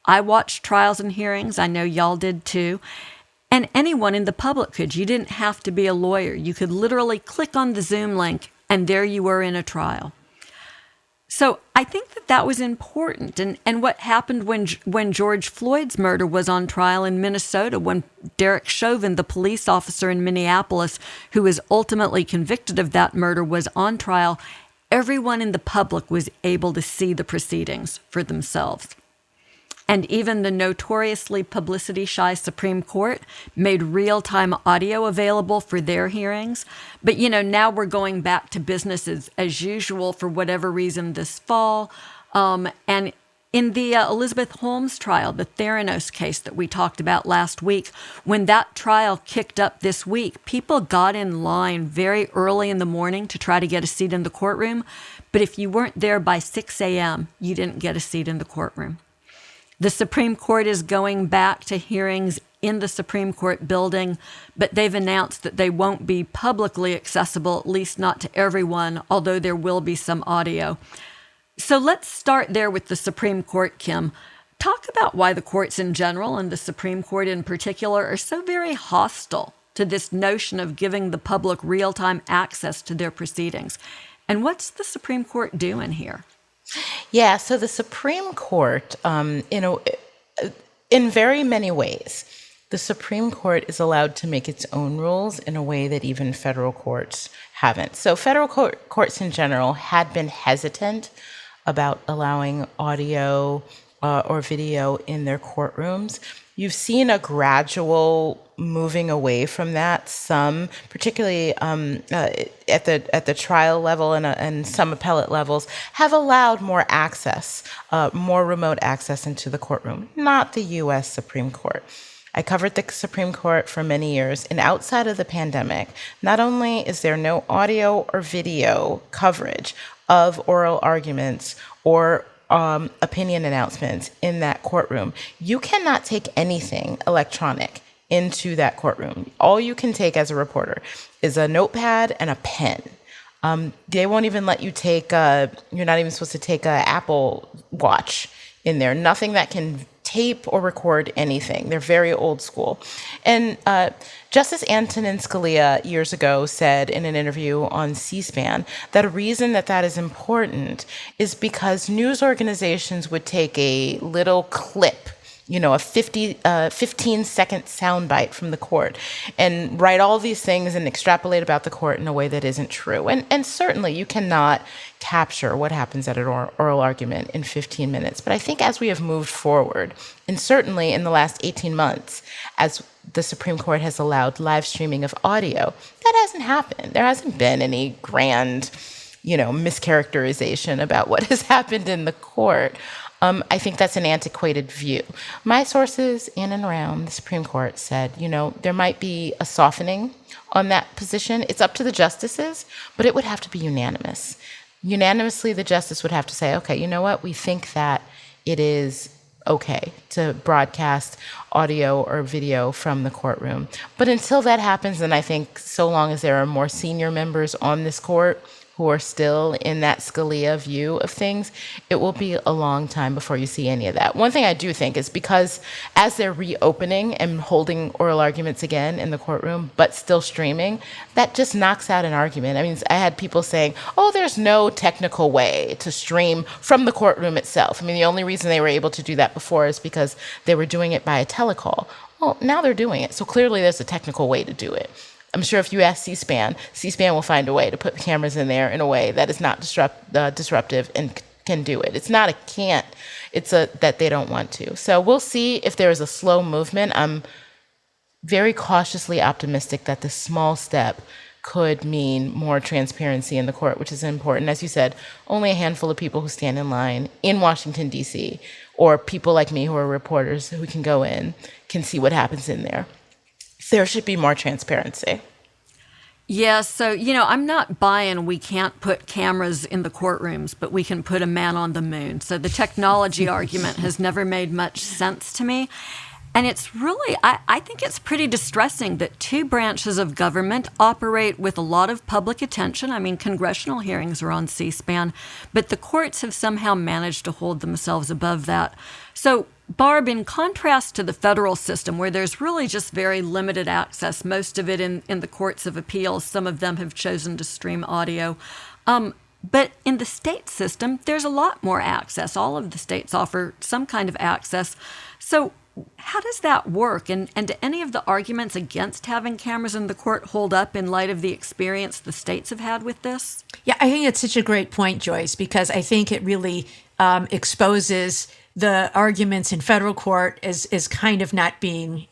Speaker 2: I watched trials and hearings. I know y'all did too. And anyone in the public could. You didn't have to be a lawyer. You could literally click on the Zoom link, and there you were in a trial. So I think that was important. And what happened when George Floyd's murder was on trial in Minnesota, when Derek Chauvin, the police officer in Minneapolis, who was ultimately convicted of that murder, was on trial, everyone in the public was able to see the proceedings for themselves. And even the notoriously publicity-shy Supreme Court made real-time audio available for their hearings. But, now we're going back to business as usual for whatever reason this fall. And in the Elizabeth Holmes trial, the Theranos case that we talked about last week, when that trial kicked up this week, people got in line very early in the morning to try to get a seat in the courtroom. But if you weren't there by 6 a.m., you didn't get a seat in the courtroom. The Supreme Court is going back to hearings in the Supreme Court building, but they've announced that they won't be publicly accessible, at least not to everyone, although there will be some audio. So let's start there with the Supreme Court, Kim. Talk about why the courts in general and the Supreme Court in particular are so very hostile to this notion of giving the public real-time access to their proceedings. And what's the Supreme Court doing here?
Speaker 1: Yeah, so the Supreme Court, in very many ways, the Supreme Court is allowed to make its own rules in a way that even federal courts haven't. So federal courts in general had been hesitant about allowing audio or video in their courtrooms. You've seen a gradual moving away from that. Some, particularly at the trial level and some appellate levels, have allowed more access, more remote access into the courtroom. Not the U.S. Supreme Court. I covered the Supreme Court for many years, and outside of the pandemic, not only is there no audio or video coverage of oral arguments or opinion announcements in that courtroom, you cannot take anything electronic into that courtroom. All you can take as a reporter is a notepad and a pen. They won't even let you take, you're not even supposed to take an Apple Watch in there. Nothing that can tape or record anything. They're very old school. And Justice Antonin Scalia years ago said in an interview on C-SPAN that a reason that is important is because news organizations would take a little clip, a 15-second soundbite from the court and write all these things and extrapolate about the court in a way that isn't true. And certainly you cannot capture what happens at an oral argument in 15 minutes. But I think as we have moved forward, and certainly in the last 18 months, as the Supreme Court has allowed live streaming of audio, that hasn't happened. There hasn't been any grand, mischaracterization about what has happened in the court. I think that's an antiquated view. My sources in and around the Supreme Court said, there might be a softening on that position. It's up to the justices, but it would have to be unanimous. Unanimously, the justice would have to say, okay, you know what? We think that it is okay to broadcast audio or video from the courtroom. But until that happens, and I think so long as there are more senior members on this court who are still in that Scalia view of things, it will be a long time before you see any of that. One thing I do think is because as they're reopening and holding oral arguments again in the courtroom, but still streaming, that just knocks out an argument. I mean, I had people saying, there's no technical way to stream from the courtroom itself. I mean, the only reason they were able to do that before is because they were doing it by a telecall. Well, now they're doing it. So clearly there's a technical way to do it. I'm sure if you ask C-SPAN will find a way to put cameras in there in a way that is not disruptive and can do it. It's not a can't, it's a that they don't want to. So we'll see if there is a slow movement. I'm very cautiously optimistic that this small step could mean more transparency in the court, which is important. As you said, only a handful of people who stand in line in Washington, D.C., or people like me who are reporters who can go in, can see what happens in there. There should be more transparency.
Speaker 2: Yeah, so, I'm not buying we can't put cameras in the courtrooms, but we can put a man on the moon. So the technology argument has never made much sense to me. And it's really, I think it's pretty distressing that two branches of government operate with a lot of public attention. I mean, congressional hearings are on C-SPAN, but the courts have somehow managed to hold themselves above that. So, Barb, in contrast to the federal system, where there's really just very limited access, most of it in the courts of appeals, some of them have chosen to stream audio. But in the state system, there's a lot more access. All of the states offer some kind of access. So how does that work? And do any of the arguments against having cameras in the court hold up in light of the experience the states have had with this?
Speaker 3: Yeah, I think it's such a great point, Joyce, because I think it really exposes the arguments in federal court as kind of not being,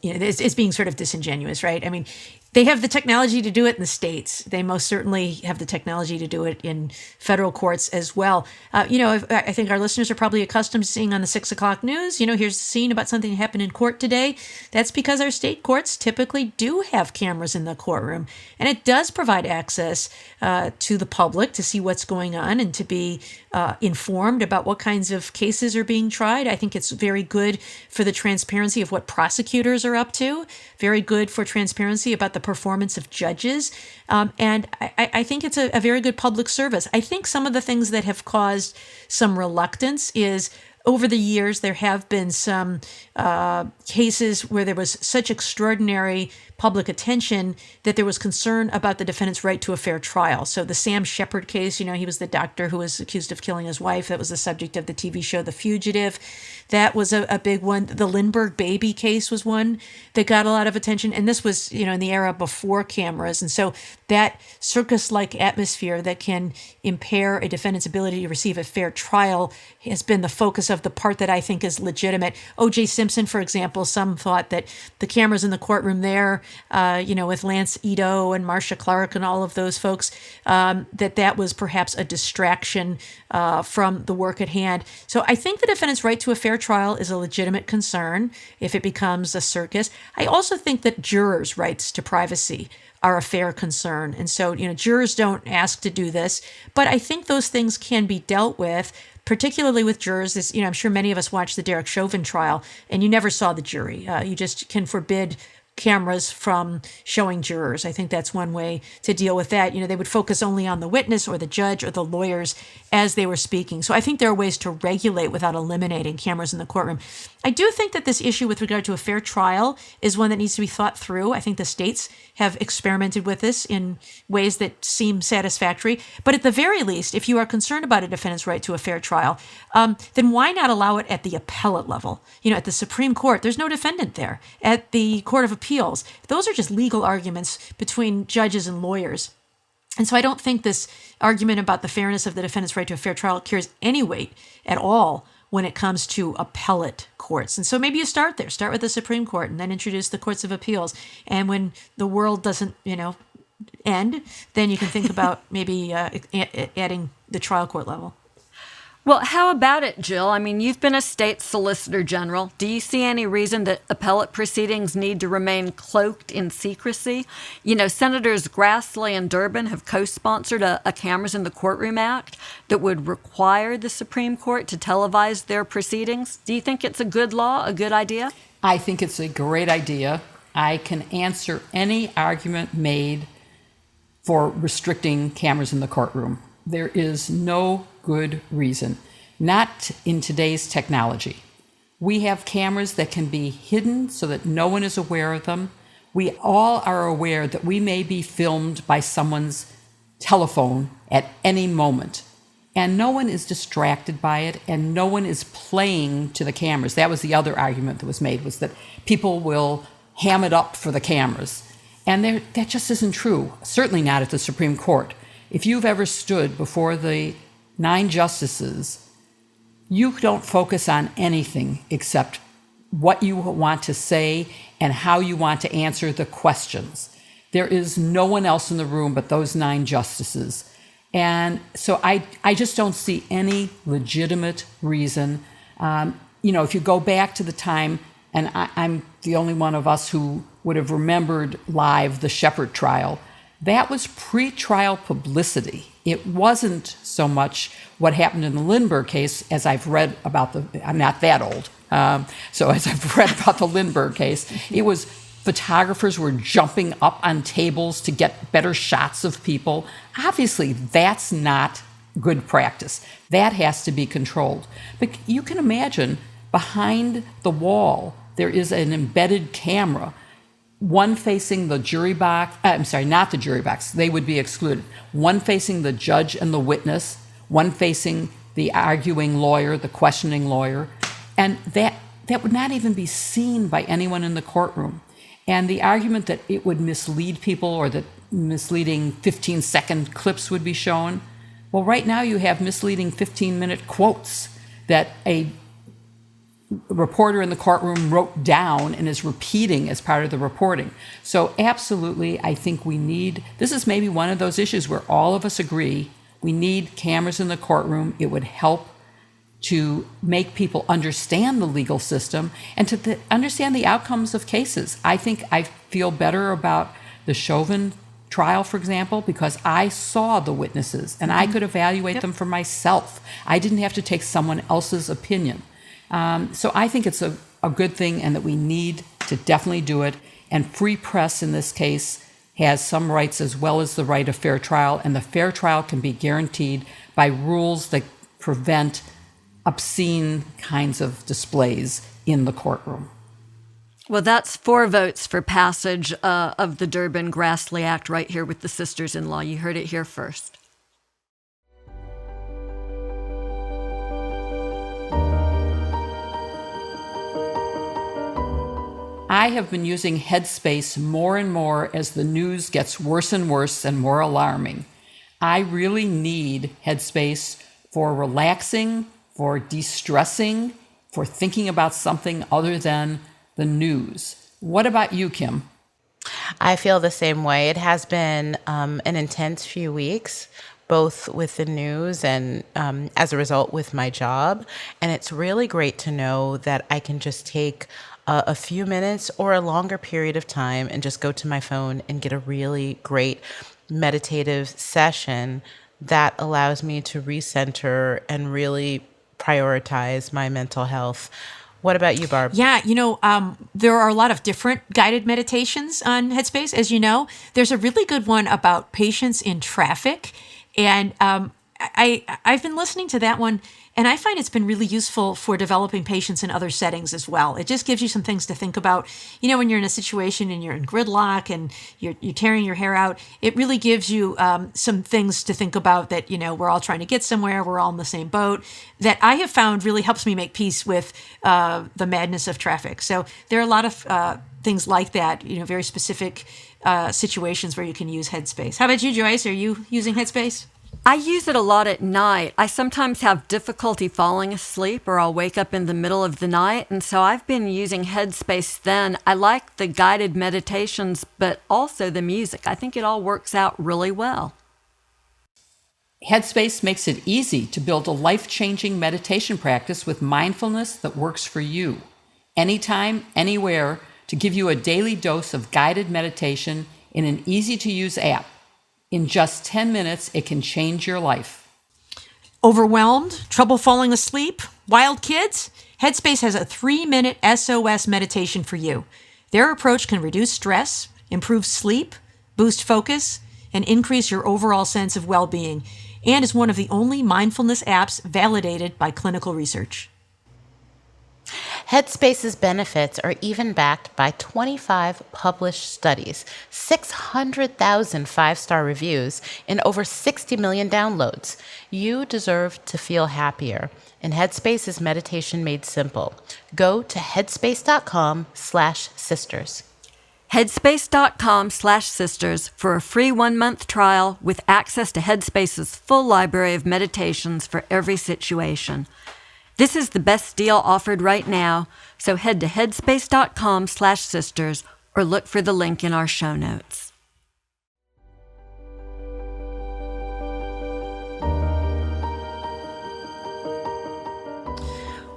Speaker 3: as being sort of disingenuous, right? I mean, they have the technology to do it in the states. They most certainly have the technology to do it in federal courts as well. I think our listeners are probably accustomed to seeing on the 6 o'clock news, here's a scene about something that happened in court today. That's because our state courts typically do have cameras in the courtroom. And it does provide access to the public to see what's going on and to be informed about what kinds of cases are being tried. I think it's very good for the transparency of what prosecutors are up to, very good for transparency about the performance of judges. And I think it's a very good public service. I think some of the things that have caused some reluctance is over the years, there have been some cases where there was such extraordinary public attention that there was concern about the defendant's right to a fair trial. So the Sam Shepard case, he was the doctor who was accused of killing his wife. That was the subject of the TV show The Fugitive. That was a big one. The Lindbergh baby case was one that got a lot of attention. And this was, in the era before cameras. And so that circus-like atmosphere that can impair a defendant's ability to receive a fair trial has been the focus of the part that I think is legitimate. O.J. Simpson, for example, some thought that the cameras in the courtroom there, with Lance Ito and Marcia Clark and all of those folks, that was perhaps a distraction from the work at hand. So I think the defendant's right to a fair trial is a legitimate concern if it becomes a circus. I also think that jurors' rights to privacy are a fair concern. And so, jurors don't ask to do this, but I think those things can be dealt with, particularly with jurors. I'm sure many of us watched the Derek Chauvin trial and you never saw the jury. You just can forbid cameras from showing jurors. I think that's one way to deal with that. They would focus only on the witness or the judge or the lawyers as they were speaking. So I think there are ways to regulate without eliminating cameras in the courtroom. I do think that this issue with regard to a fair trial is one that needs to be thought through. I think the states have experimented with this in ways that seem satisfactory. But at the very least, if you are concerned about a defendant's right to a fair trial, then why not allow it at the appellate level? At the Supreme Court, there's no defendant there. At the Court of Appeals, those are just legal arguments between judges and lawyers. And so I don't think this argument about the fairness of the defendant's right to a fair trial carries any weight at all when it comes to appellate courts. And so maybe you start there, start with the Supreme Court and then introduce the courts of appeals. And when the world doesn't, end, then you can think about maybe adding the trial court level.
Speaker 2: Well, how about it, Jill? I mean, you've been a state solicitor general. Do you see any reason that appellate proceedings need to remain cloaked in secrecy? Senators Grassley and Durbin have co-sponsored a Cameras in the Courtroom Act that would require the Supreme Court to televise their proceedings. Do you think it's a good law, a good idea?
Speaker 4: I think it's a great idea. I can answer any argument made for restricting cameras in the courtroom. There is no good reason, not in today's technology. We have cameras that can be hidden so that no one is aware of them. We all are aware that we may be filmed by someone's telephone at any moment, and no one is distracted by it, and no one is playing to the cameras. That was the other argument that was made, was that people will ham it up for the cameras. And that just isn't true, certainly not at the Supreme Court. If you've ever stood before the 9 justices, you don't focus on anything except what you want to say and how you want to answer the questions. There is no one else in the room but those 9 justices. And so I just don't see any legitimate reason. If you go back to the time, and I'm the only one of us who would have remembered live the Shepard trial, that was pre-trial publicity. It wasn't so much what happened in the Lindbergh case, as I've read about I'm not that old, so as I've read about the Lindbergh case, it was photographers were jumping up on tables to get better shots of people. Obviously, that's not good practice. That has to be controlled. But you can imagine behind the wall, there is an embedded camera, one facing the jury box, not the jury box, they would be excluded. One facing the judge and the witness, one facing the arguing lawyer, the questioning lawyer. And that would not even be seen by anyone in the courtroom. And the argument that it would mislead people or that misleading 15-second clips would be shown, well, right now you have misleading 15-minute quotes that a reporter in the courtroom wrote down and is repeating as part of the reporting. So absolutely, I think this is maybe one of those issues where all of us agree we need cameras in the courtroom. It would help to make people understand the legal system and to understand the outcomes of cases. I think I feel better about the Chauvin trial, for example, because I saw the witnesses and I could evaluate them for myself. I didn't have to take someone else's opinion. So I think it's a good thing and that we need to definitely do it. And free press in this case has some rights as well as the right of fair trial. And the fair trial can be guaranteed by rules that prevent obscene kinds of displays in the courtroom.
Speaker 2: Well, that's 4 votes for passage of the Durbin-Grassley Act right here with the sisters-in-law. You heard it here first.
Speaker 4: I have been using Headspace more and more as the news gets worse and worse and more alarming. I really need Headspace for relaxing, for de-stressing, for thinking about something other than the news. What about you, Kim?
Speaker 1: I feel the same way. It has been an intense few weeks, both with the news and as a result with my job. And it's really great to know that I can just take a few minutes or a longer period of time and just go to my phone and get a really great meditative session that allows me to recenter and really prioritize my mental health. What about you, Barb?
Speaker 3: Yeah, there are a lot of different guided meditations on Headspace. As you know, there's a really good one about patience in traffic. And I've been listening to that one, and I find it's been really useful for developing patience in other settings as well. It just gives you some things to think about. When you're in a situation and you're in gridlock and you're tearing your hair out, it really gives you some things to think about that, we're all trying to get somewhere. We're all in the same boat. That I have found really helps me make peace with the madness of traffic. So there are a lot of things like that, very specific situations where you can use Headspace. How about you, Joyce? Are you using Headspace?
Speaker 2: I use it a lot at night. I sometimes have difficulty falling asleep, or I'll wake up in the middle of the night. And so I've been using Headspace then. I like the guided meditations, but also the music. I think it all works out really well.
Speaker 4: Headspace makes it easy to build a life-changing meditation practice with mindfulness that works for you. Anytime, anywhere, to give you a daily dose of guided meditation in an easy-to-use app. In just 10 minutes, it can change your life.
Speaker 3: Overwhelmed? Trouble falling asleep? Wild kids? Headspace has a 3-minute SOS meditation for you. Their approach can reduce stress, improve sleep, boost focus, and increase your overall sense of well-being, and is one of the only mindfulness apps validated by clinical research.
Speaker 1: Headspace's benefits are even backed by 25 published studies, 600,000 five-star reviews, and over 60 million downloads. You deserve to feel happier, and Headspace is meditation made simple. Go to headspace.com/sisters.
Speaker 2: Headspace.com/sisters for a free 1-month trial with access to Headspace's full library of meditations for every situation. This is the best deal offered right now, so head to headspace.com/sisters or look for the link in our show notes.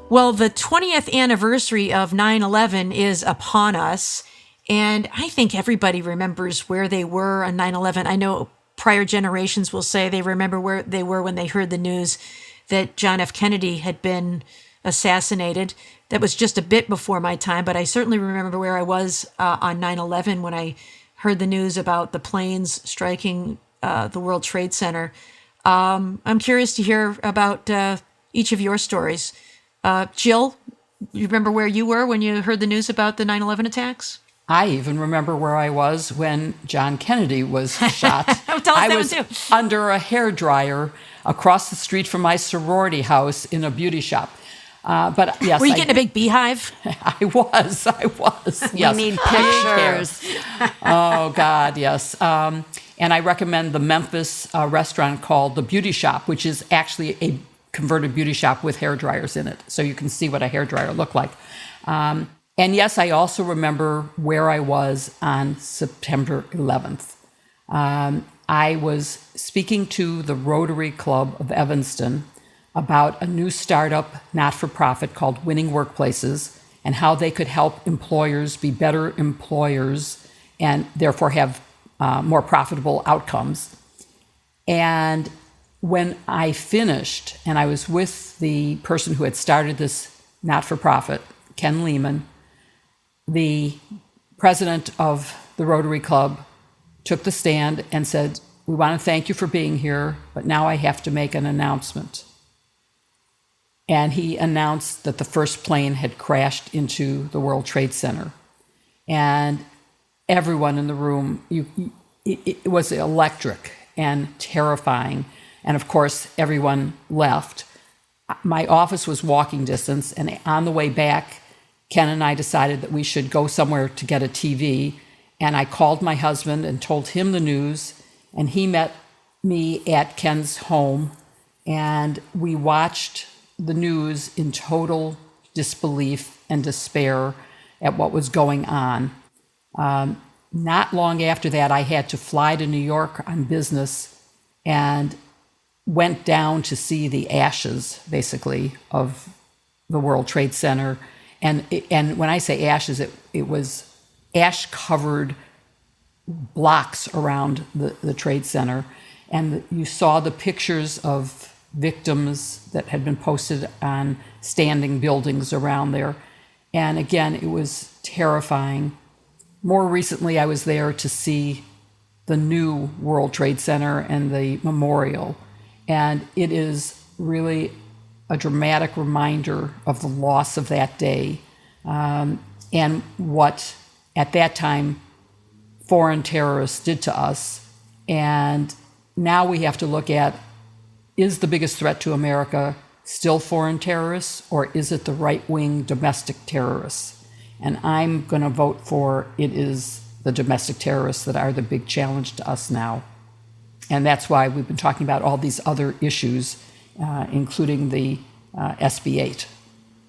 Speaker 3: Well, the 20th anniversary of 9/11 is upon us, and I think everybody remembers where they were on 9/11. I know prior generations will say they remember where they were when they heard the news that John F. Kennedy had been assassinated. That was just a bit before my time, but I certainly remember where I was on 9/11 when I heard the news about the planes striking the World Trade Center. I'm curious to hear about each of your stories. Jill, you remember where you were when you heard the news about the 9/11 attacks?
Speaker 4: I even remember where I was when John Kennedy was shot.
Speaker 3: Tell us that
Speaker 4: was
Speaker 3: one too.
Speaker 4: under a hairdryer across the street from my sorority house in a beauty shop. But yes,
Speaker 3: Were you getting a big beehive?
Speaker 4: I was. Yes.
Speaker 2: We need pictures.
Speaker 4: Oh God, yes. And I recommend the Memphis restaurant called The Beauty Shop, which is actually a converted beauty shop with hairdryers in it, so you can see what a hairdryer looked like. And yes, I also remember where I was on September 11th. I was speaking to the Rotary Club of Evanston about a new startup not-for-profit called Winning Workplaces and how they could help employers be better employers and therefore have more profitable outcomes. And when I finished, and I was with the person who had started this not-for-profit, Ken Lehman, the president of the Rotary Club took the stand and said, "We want to thank you for being here, but now I have to make an announcement." And he announced that the first plane had crashed into the World Trade Center. And everyone in the room, it was electric and terrifying. And of course, everyone left. My office was walking distance, and on the way back, Ken and I decided that we should go somewhere to get a TV. And I called my husband and told him the news. And he met me at Ken's home. And we watched the news in total disbelief and despair at what was going on. Not long after that, I had to fly to New York on business and went down to see the ashes, basically, of the World Trade Center. And when I say ashes, it was ash-covered blocks around the Trade Center. And you saw the pictures of victims that had been posted on standing buildings around there. And again, it was terrifying. More recently, I was there to see the new World Trade Center and the memorial. And it is really a dramatic reminder of the loss of that day, and what, at that time, foreign terrorists did to us. And now we have to look at, is the biggest threat to America still foreign terrorists, or is it the right-wing domestic terrorists? And I'm going to vote for it is the domestic terrorists that are the big challenge to us now. And that's why we've been talking about all these other issues, including the SB 8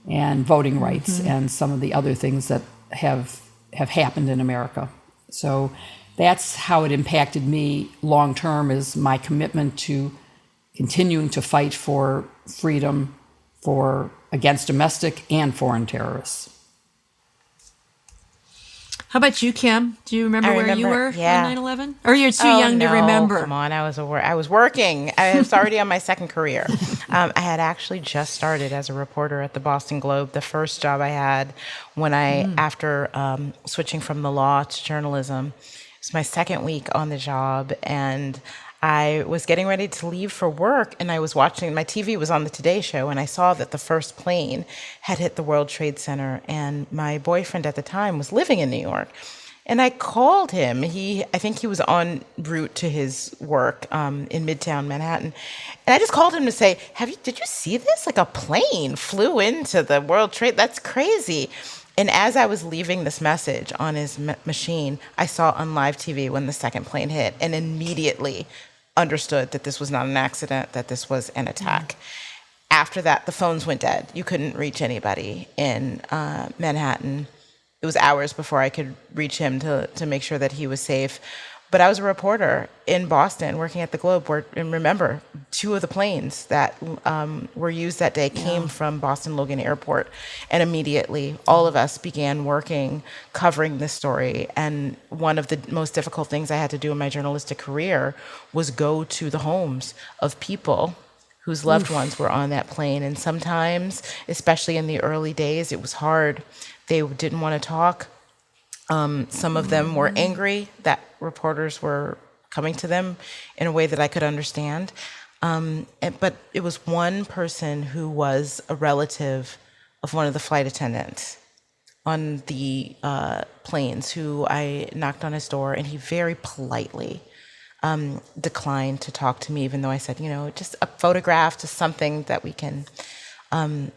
Speaker 4: and voting rights and some of the other things that have happened in America. So that's how it impacted me long term, is my commitment to continuing to fight for freedom against domestic and foreign terrorists.
Speaker 3: How about you, Kim? Do you remember where you were
Speaker 1: yeah.
Speaker 3: on 9/11? Or you're too young to remember?
Speaker 1: Come on, I was working. I was already on my second career. I had actually just started as a reporter at the Boston Globe. The first job I had when after switching from the law to journalism. It was my second week on the job, and I was getting ready to leave for work, and I was watching, my TV was on the Today Show, and I saw that the first plane had hit the World Trade Center, and my boyfriend at the time was living in New York. And I called him. I think he was en route to his work in Midtown Manhattan. And I just called him to say, did you see this? Like, a plane flew into the World Trade. That's crazy. And as I was leaving this message on his machine, I saw on live TV when the second plane hit, and immediately understood that this was not an accident, that this was an attack. After that, the phones went dead. You couldn't reach anybody in Manhattan. It was hours before I could reach him to make sure that he was safe. But I was a reporter in Boston working at the Globe, and remember, 2 of the planes that were used that day came from Boston Logan Airport. And immediately, all of us began working, covering this story. And one of the most difficult things I had to do in my journalistic career was go to the homes of people whose loved ones were on that plane. And sometimes, especially in the early days, it was hard. They didn't want to talk. Some of them were angry that reporters were coming to them in a way that I could understand. But it was one person who was a relative of one of the flight attendants on the planes, who I knocked on his door, and he very politely declined to talk to me, even though I said, just a photograph, just something that we can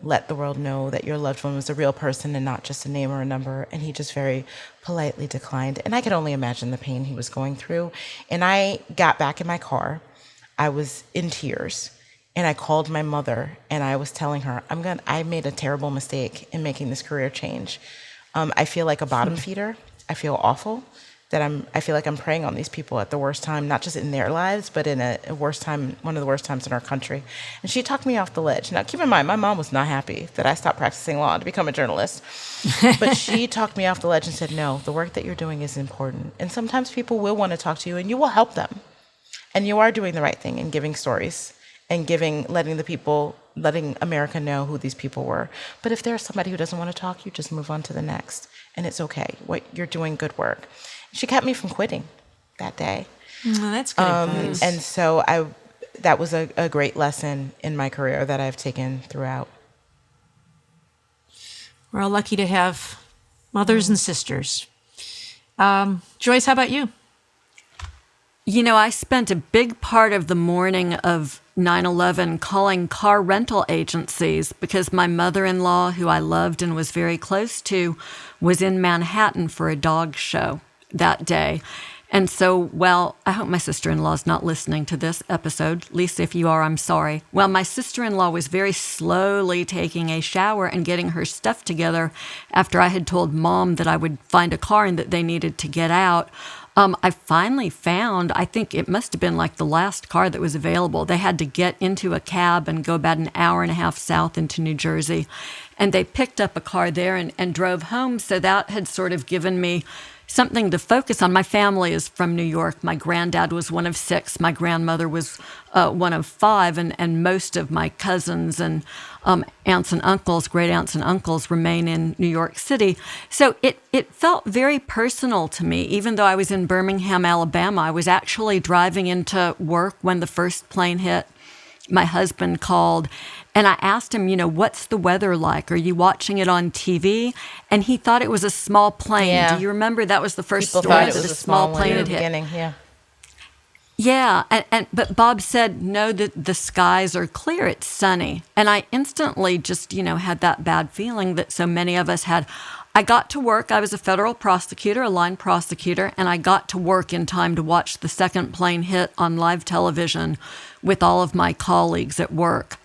Speaker 1: let the world know that your loved one was a real person and not just a name or a number. And he just very politely declined. And I could only imagine the pain he was going through. And I got back in my car. I was in tears. And I called my mother, and I was telling her, I made a terrible mistake in making this career change. I feel like a bottom feeder. I feel awful. I feel like I'm preying on these people at the worst time, not just in their lives, but in a worst time, one of the worst times in our country. And she talked me off the ledge. Now, keep in mind, my mom was not happy that I stopped practicing law to become a journalist. But she talked me off the ledge and said, no, the work that you're doing is important. And sometimes people will want to talk to you, and you will help them. And you are doing the right thing in giving stories and letting America know who these people were. But if there's somebody who doesn't want to talk, you just move on to the next. And it's okay. You're doing good work. She kept me from quitting that day.
Speaker 3: Well, that's good advice.
Speaker 1: And so that was a great lesson in my career that I've taken throughout.
Speaker 3: We're all lucky to have mothers and sisters. Joyce, how about you?
Speaker 2: I spent a big part of the morning of 9/11 calling car rental agencies because my mother-in-law, who I loved and was very close to, was in Manhattan for a dog show that day. And so, well, I hope my sister-in-law is not listening to this episode. Lisa, if you are, I'm sorry. Well, my sister-in-law was very slowly taking a shower and getting her stuff together after I had told Mom that I would find a car and that they needed to get out. I finally found, I think it must have been like the last car that was available. They had to get into a cab and go about an hour and a half south into New Jersey. And they picked up a car there and drove home. So that had sort of given me something to focus on. My family is from New York. My granddad was one of 6. My grandmother was one of 5. And most of my cousins and aunts and uncles, great aunts and uncles, remain in New York City. So it felt very personal to me. Even though I was in Birmingham, Alabama, I was actually driving into work when the first plane hit. My husband called and I asked him, what's the weather like? Are you watching it on TV? And he thought it was a small plane.
Speaker 1: Yeah.
Speaker 2: Do you remember that was the first
Speaker 1: People
Speaker 2: story
Speaker 1: thought it
Speaker 2: that
Speaker 1: was
Speaker 2: a small
Speaker 1: one
Speaker 2: plane
Speaker 1: in
Speaker 2: had
Speaker 1: the
Speaker 2: hit?
Speaker 1: beginning. Yeah.
Speaker 2: Yeah, but Bob said, no, the skies are clear, it's sunny. And I instantly just, had that bad feeling that so many of us had. I got to work, I was a federal prosecutor, a line prosecutor, and I got to work in time to watch the second plane hit on live television with all of my colleagues at work.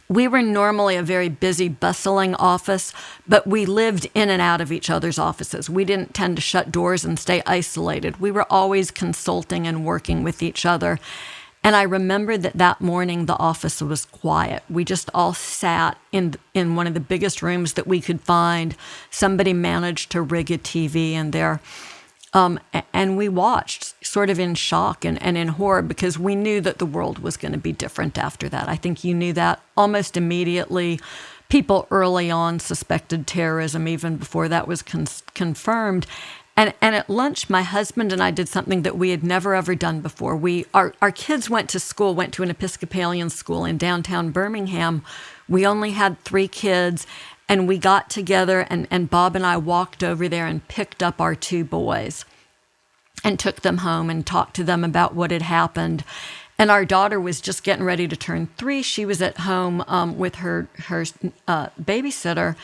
Speaker 2: We were normally a very busy, bustling office, but we lived in and out of each other's offices. We didn't tend to shut doors and stay isolated. We were always consulting and working with each other. And I remember that morning the office was quiet. We just all sat in one of the biggest rooms that we could find. Somebody managed to rig a TV in there. And we watched sort of in shock and in horror because we knew that the world was going to be different after that. I think you knew that almost immediately. People early on suspected terrorism even before that was confirmed. And at lunch, my husband and I did something that we had never, ever done before. Our kids went to an Episcopalian school in downtown Birmingham. We only had 3 kids. And we got together, and Bob and I walked over there and picked up our 2 boys and took them home and talked to them about what had happened. And our daughter was just getting ready to turn 3. She was at home with her babysitter.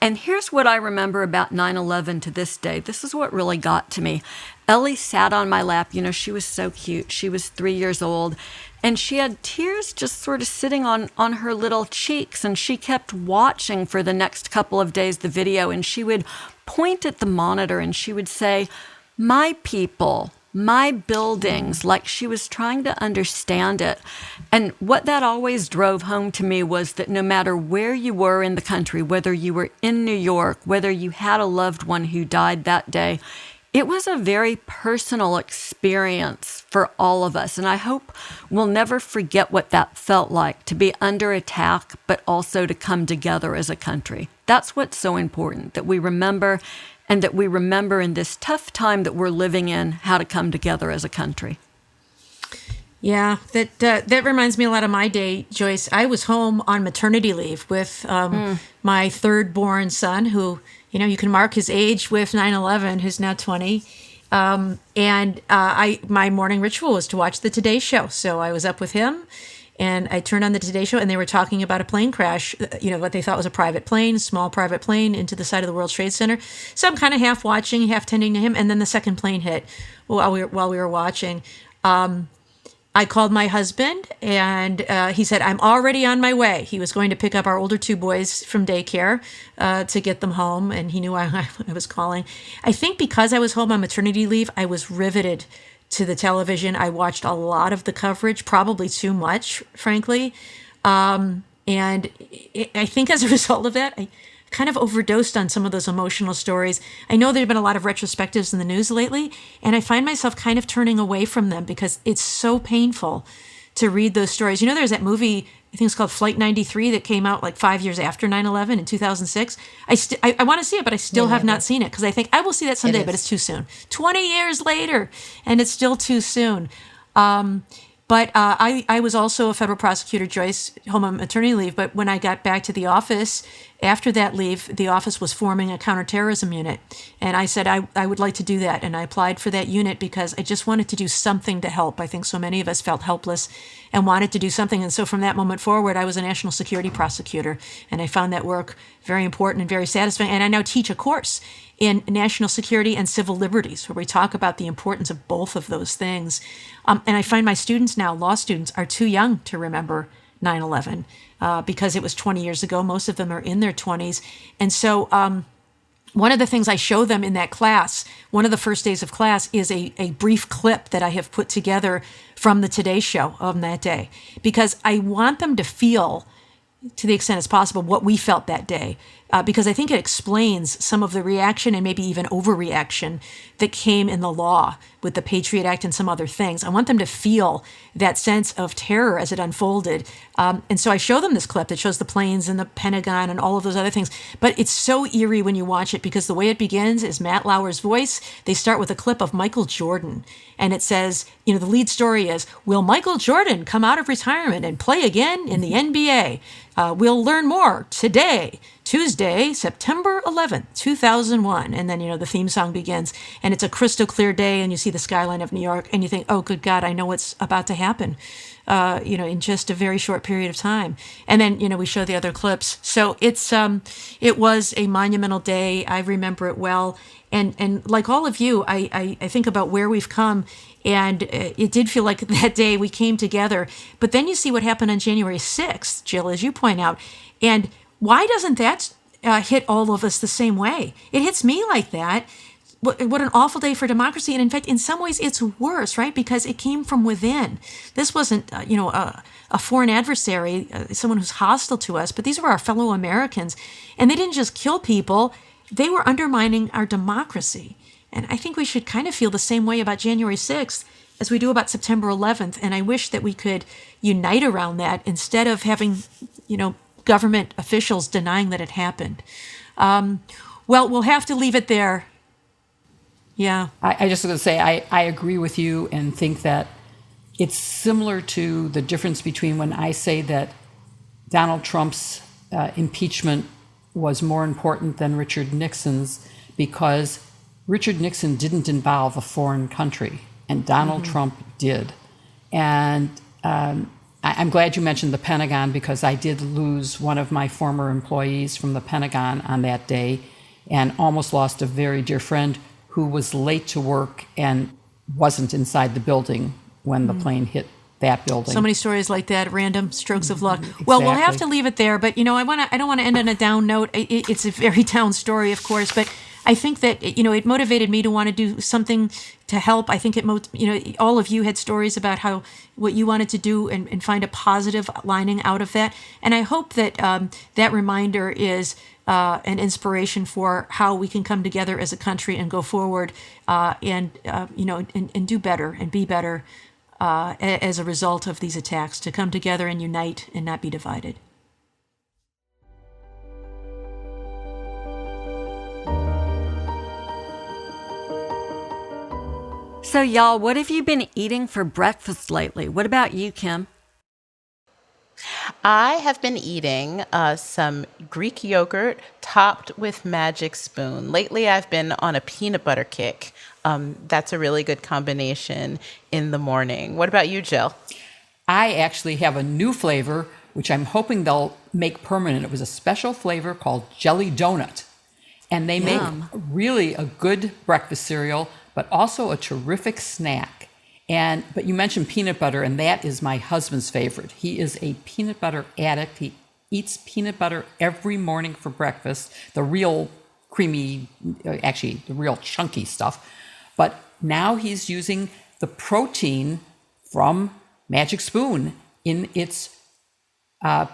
Speaker 2: And here's what I remember about 9/11 to this day. This is what really got to me. Ellie sat on my lap. She was so cute. She was 3 years old. And she had tears just sort of sitting on her little cheeks. And she kept watching for the next couple of days the video. And she would point at the monitor and she would say, "My people, my buildings," like she was trying to understand it. And what that always drove home to me was that no matter where you were in the country, whether you were in New York, whether you had a loved one who died that day, it was a very personal experience for all of us. And I hope we'll never forget what that felt like, to be under attack, but also to come together as a country. That's what's so important, that we remember, and that we remember in this tough time that we're living in, how to come together as a country.
Speaker 3: Yeah, that reminds me a lot of my day, Joyce. I was home on maternity leave with my 3rd born son, who, you can mark his age with 9/11, who's now 20. And my morning ritual was to watch the Today Show. So I was up with him and I turned on the Today Show and they were talking about a plane crash, what they thought was a private plane, small private plane into the side of the World Trade Center. So I'm kind of half watching, half tending to him. And then the second plane hit while we were watching. I called my husband and he said, "I'm already on my way." He was going to pick up our older 2 boys from daycare to get them home. And he knew I was calling. I think because I was home on maternity leave, I was riveted to the television. I watched a lot of the coverage, probably too much, frankly. And I think as a result of that, I kind of overdosed on some of those emotional stories. I know there have been a lot of retrospectives in the news lately, and I find myself kind of turning away from them because it's so painful to read those stories. There's that movie, I think it's called Flight 93, that came out like 5 years after 9/11 in 2006. I want to see it, but I still have not seen it because I think I will see that someday, but it's too soon. 20 years later, and it's still too soon. But I was also a federal prosecutor, Joyce, home on maternity leave. But when I got back to the office after that leave, the office was forming a counterterrorism unit. And I said, I would like to do that. And I applied for that unit because I just wanted to do something to help. I think so many of us felt helpless and wanted to do something. And so from that moment forward, I was a national security prosecutor. And I found that work very important and very satisfying. And I now teach a course in national security and civil liberties, where we talk about the importance of both of those things. And I find my students now, law students, are too young to remember 9/11 because it was 20 years ago. Most of them are in their 20s. And so one of the things I show them in that class, one of the first days of class, is a brief clip that I have put together from the Today Show on that day, because I want them to feel, to the extent it's possible, what we felt that day, because I think it explains some of the reaction and maybe even overreaction that came in the law with the Patriot Act and some other things. I want them to feel that sense of terror as it unfolded. And so I show them this clip that shows the planes and the Pentagon and all of those other things. But it's so eerie when you watch it, because the way it begins is Matt Lauer's voice. They start with a clip of Michael Jordan. And it says, the lead story is, will Michael Jordan come out of retirement and play again in the NBA? We'll learn more today, Tuesday, September 11th, 2001. And then, the theme song begins, and it's a crystal clear day, and you see the skyline of New York, and you think, oh, good God, I know what's about to happen, in just a very short period of time. And then, we show the other clips. So it was a monumental day. I remember it well. And like all of you, I think about where we've come, and it did feel like that day we came together. But then you see what happened on January 6th, Jill, as you point out. And why doesn't that hit all of us the same way? It hits me like that. What an awful day for democracy. And in fact, in some ways, it's worse, right? Because it came from within. This wasn't, a foreign adversary, someone who's hostile to us, but these were our fellow Americans. And they didn't just kill people. They were undermining our democracy. And I think we should kind of feel the same way about January 6th as we do about September 11th. And I wish that we could unite around that instead of having, government officials denying that it happened. Well, we'll have to leave it there. Yeah.
Speaker 4: I just was going to say, I agree with you and think that it's similar to the difference between when I say that Donald Trump's impeachment was more important than Richard Nixon's, because Richard Nixon didn't involve a foreign country, and Donald Trump did. And I'm glad you mentioned the Pentagon, because I did lose one of my former employees from the Pentagon on that day, and almost lost a very dear friend who was late to work and wasn't inside the building when the plane hit that building.
Speaker 3: So many stories like that, random strokes of luck. Well, we'll have to leave it there, but I don't want to end on a down note. It's a very down story, of course, but I think that it motivated me to want to do something to help. I think all of you had stories about what you wanted to do and find a positive lining out of that. And I hope that that reminder is an inspiration for how we can come together as a country and go forward and do better and be better as a result of these attacks, to come together and unite and not be divided.
Speaker 2: So, y'all, what have you been eating for breakfast lately? What about you, Kim?
Speaker 1: I have been eating some Greek yogurt topped with Magic Spoon. Lately, I've been on a peanut butter kick. That's a really good combination in the morning. What about you, Jill?
Speaker 4: I actually have a new flavor, which I'm hoping they'll make permanent. It was a special flavor called Jelly Donut. And they make really a good breakfast cereal, but also a terrific snack. But you mentioned peanut butter, and that is my husband's favorite. He is a peanut butter addict. He eats peanut butter every morning for breakfast, the real creamy, actually the real chunky stuff. But now he's using the protein from Magic Spoon in its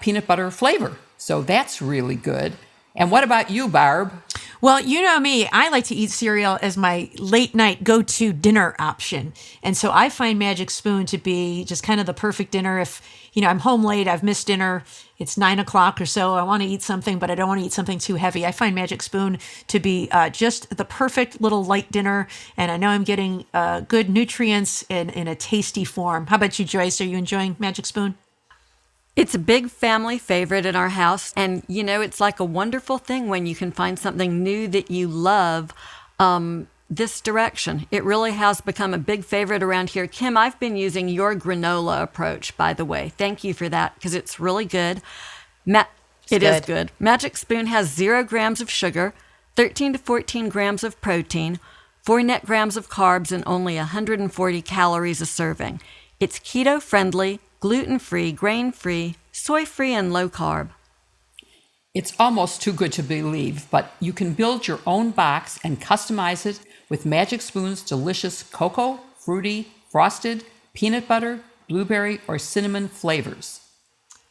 Speaker 4: peanut butter flavor. So that's really good. And what about you, Barb?
Speaker 3: Well, you know me, I like to eat cereal as my late night go-to dinner option. And so I find Magic Spoon to be just kind of the perfect dinner. If, I'm home late, I've missed dinner, it's 9 o'clock or so, I want to eat something, but I don't want to eat something too heavy. I find Magic Spoon to be just the perfect little light dinner. And I know I'm getting good nutrients in a tasty form. How about you, Joyce? Are you enjoying Magic Spoon?
Speaker 2: It's a big family favorite in our house. And, it's like a wonderful thing when you can find something new that you love this direction. It really has become a big favorite around here. Kim, I've been using your granola approach, by the way. Thank you for that, because it's really good. It is good. Magic Spoon has 0 grams of sugar, 13 to 14 grams of protein, 4 net grams of carbs, and only 140 calories a serving. It's keto-friendly, gluten-free, grain-free, soy-free, and low-carb.
Speaker 4: It's almost too good to believe, but you can build your own box and customize it with Magic Spoon's delicious cocoa, fruity, frosted, peanut butter, blueberry, or cinnamon flavors.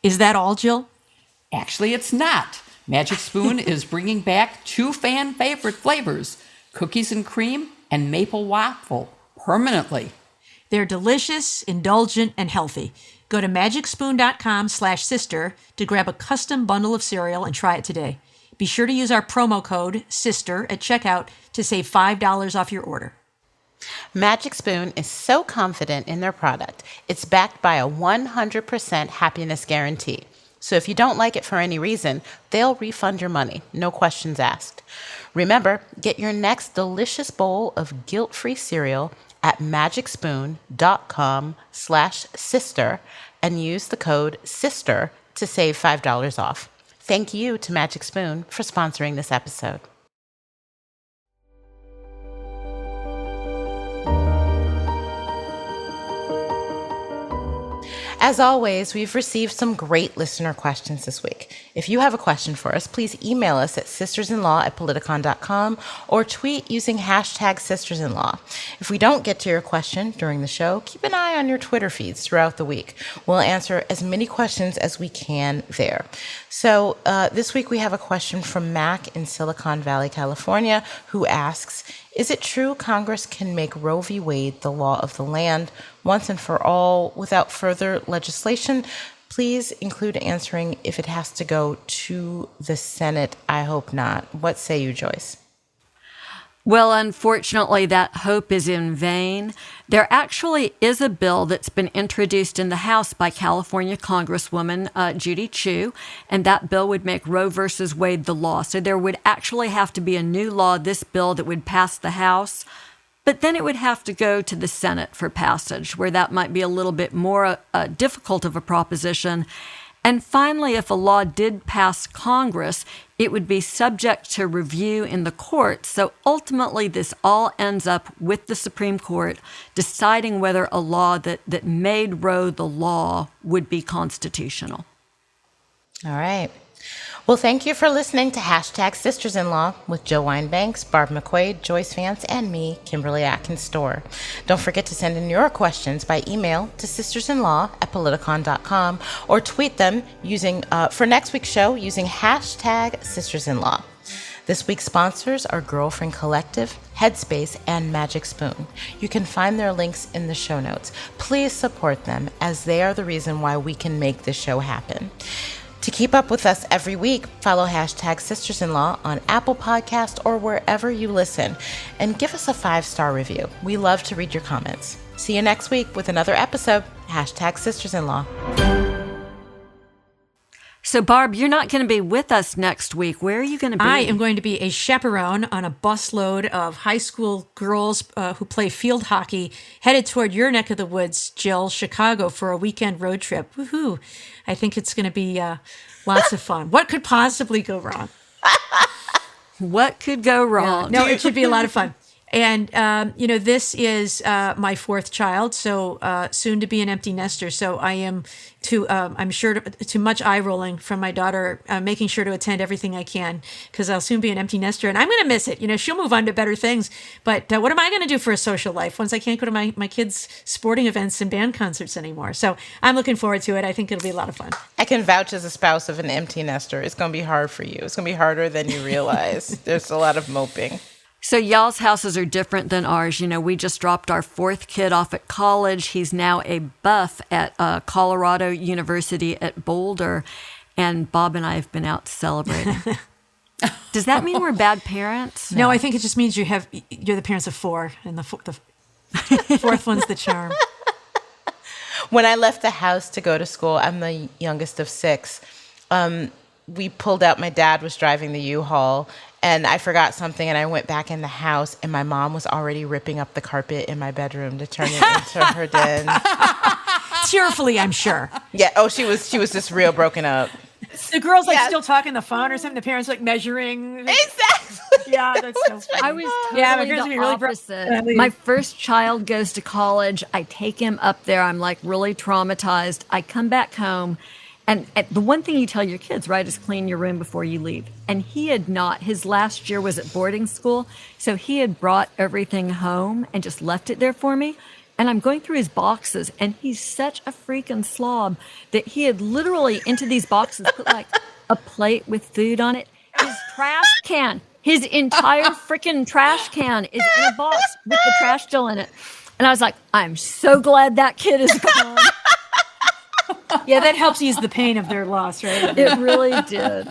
Speaker 3: Is that all, Jill?
Speaker 4: Actually, it's not. Magic Spoon is bringing back 2 fan favorite flavors, cookies and cream and maple waffle, permanently.
Speaker 3: They're delicious, indulgent, and healthy. Go to magicspoon.com/sister to grab a custom bundle of cereal and try it today. Be sure to use our promo code SISTER at checkout to save $5 off your order.
Speaker 1: Magic Spoon is so confident in their product, it's backed by a 100% happiness guarantee. So if you don't like it for any reason, they'll refund your money, no questions asked. Remember, get your next delicious bowl of guilt-free cereal at magicspoon.com/sister and use the code SISTER to save $5 off. Thank you to Magic Spoon for sponsoring this episode. As always, we've received some great listener questions this week. If you have a question for us, please email us at sistersinlaw@politicon.com or tweet using hashtag sistersinlaw. If we don't get to your question during the show, keep an eye on your Twitter feeds throughout the week. We'll answer as many questions as we can there. So this week we have a question from Mac in Silicon Valley, California, who asks, is it true Congress can make Roe v. Wade the law of the land once and for all without further legislation? Please include answering if it has to go to the Senate. I hope not. What say you, Joyce?
Speaker 2: Well, unfortunately, that hope is in vain. There actually is a bill that's been introduced in the House by California Congresswoman Judy Chu, and that bill would make Roe versus Wade the law. So there would actually have to be a new law, this bill, that would pass the House, but then it would have to go to the Senate for passage, where that might be a little bit more difficult of a proposition. And finally, if a law did pass Congress, it would be subject to review in the courts. So ultimately, this all ends up with the Supreme Court deciding whether a law that made Roe the law would be constitutional.
Speaker 1: All right. Well, thank you for listening to Hashtag Sisters-in-Law with Jill Winebanks, Barb McQuaid, Joyce Vance, and me, Kimberly Atkins Storr. Don't forget to send in your questions by email to sistersinlaw@politicon.com or tweet them using for next week's show using hashtag Sisters-in-Law. This week's sponsors are Girlfriend Collective, Headspace, and Magic Spoon. You can find their links in the show notes. Please support them, as they are the reason why we can make this show happen. To keep up with us every week, follow hashtag Sisters-in-Law on Apple Podcast or wherever you listen, and give us a 5-star review. We love to read your comments. See you next week with another episode, hashtag Sisters-in-Law.
Speaker 2: So, Barb, you're not going to be with us next week. Where are you going to be?
Speaker 3: I am going to be a chaperone on a busload of high school girls who play field hockey, headed toward your neck of the woods, Jill, Chicago, for a weekend road trip. Woohoo! I think it's going to be lots of fun. What could possibly go wrong?
Speaker 2: What could go wrong?
Speaker 3: No, it should be a lot of fun. And, this is my 4th child, so soon to be an empty nester. So I am I'm sure too much eye rolling from my daughter, making sure to attend everything I can, because I'll soon be an empty nester and I'm going to miss it. She'll move on to better things. But what am I going to do for a social life once I can't go to my kids' sporting events and band concerts anymore? So I'm looking forward to it. I think it'll be a lot of fun.
Speaker 1: I can vouch as a spouse of an empty nester. It's going to be hard for you. It's going to be harder than you realize. There's a lot of moping.
Speaker 2: So y'all's houses are different than ours. We just dropped our 4th kid off at college. He's now a buff at Colorado University at Boulder. And Bob and I have been out celebrating. Does that mean we're bad parents?
Speaker 3: No, I think it just means you're the parents of 4, and the 4th one's the charm.
Speaker 1: When I left the house to go to school, I'm the youngest of 6. We pulled out, my dad was driving the U-Haul, and I forgot something, and I went back in the house, and my mom was already ripping up the carpet in my bedroom to turn it into her den.
Speaker 3: Tearfully, I'm sure.
Speaker 1: Yeah. Oh, she was just real broken up.
Speaker 3: The girl's like
Speaker 1: Yeah.
Speaker 3: still talking on the phone or something. The parents like measuring.
Speaker 1: Exactly.
Speaker 3: Yeah, that's so funny.
Speaker 2: I was totally
Speaker 3: Yeah, my parents
Speaker 2: the
Speaker 3: would be really
Speaker 2: opposite. My first child goes to college. I take him up there. I'm like really traumatized. I come back home. And the one thing you tell your kids, right, is clean your room before you leave. And he had not. His last year was at boarding school. So he had brought everything home and just left it there for me. And I'm going through his boxes, and he's such a freaking slob that he had literally into these boxes put like a plate with food on it. His trash can, his entire freaking trash can is in a box with the trash still in it. And I was like, I'm so glad that kid is gone.
Speaker 3: Yeah, that helps ease the pain of their loss, right?
Speaker 2: It really did.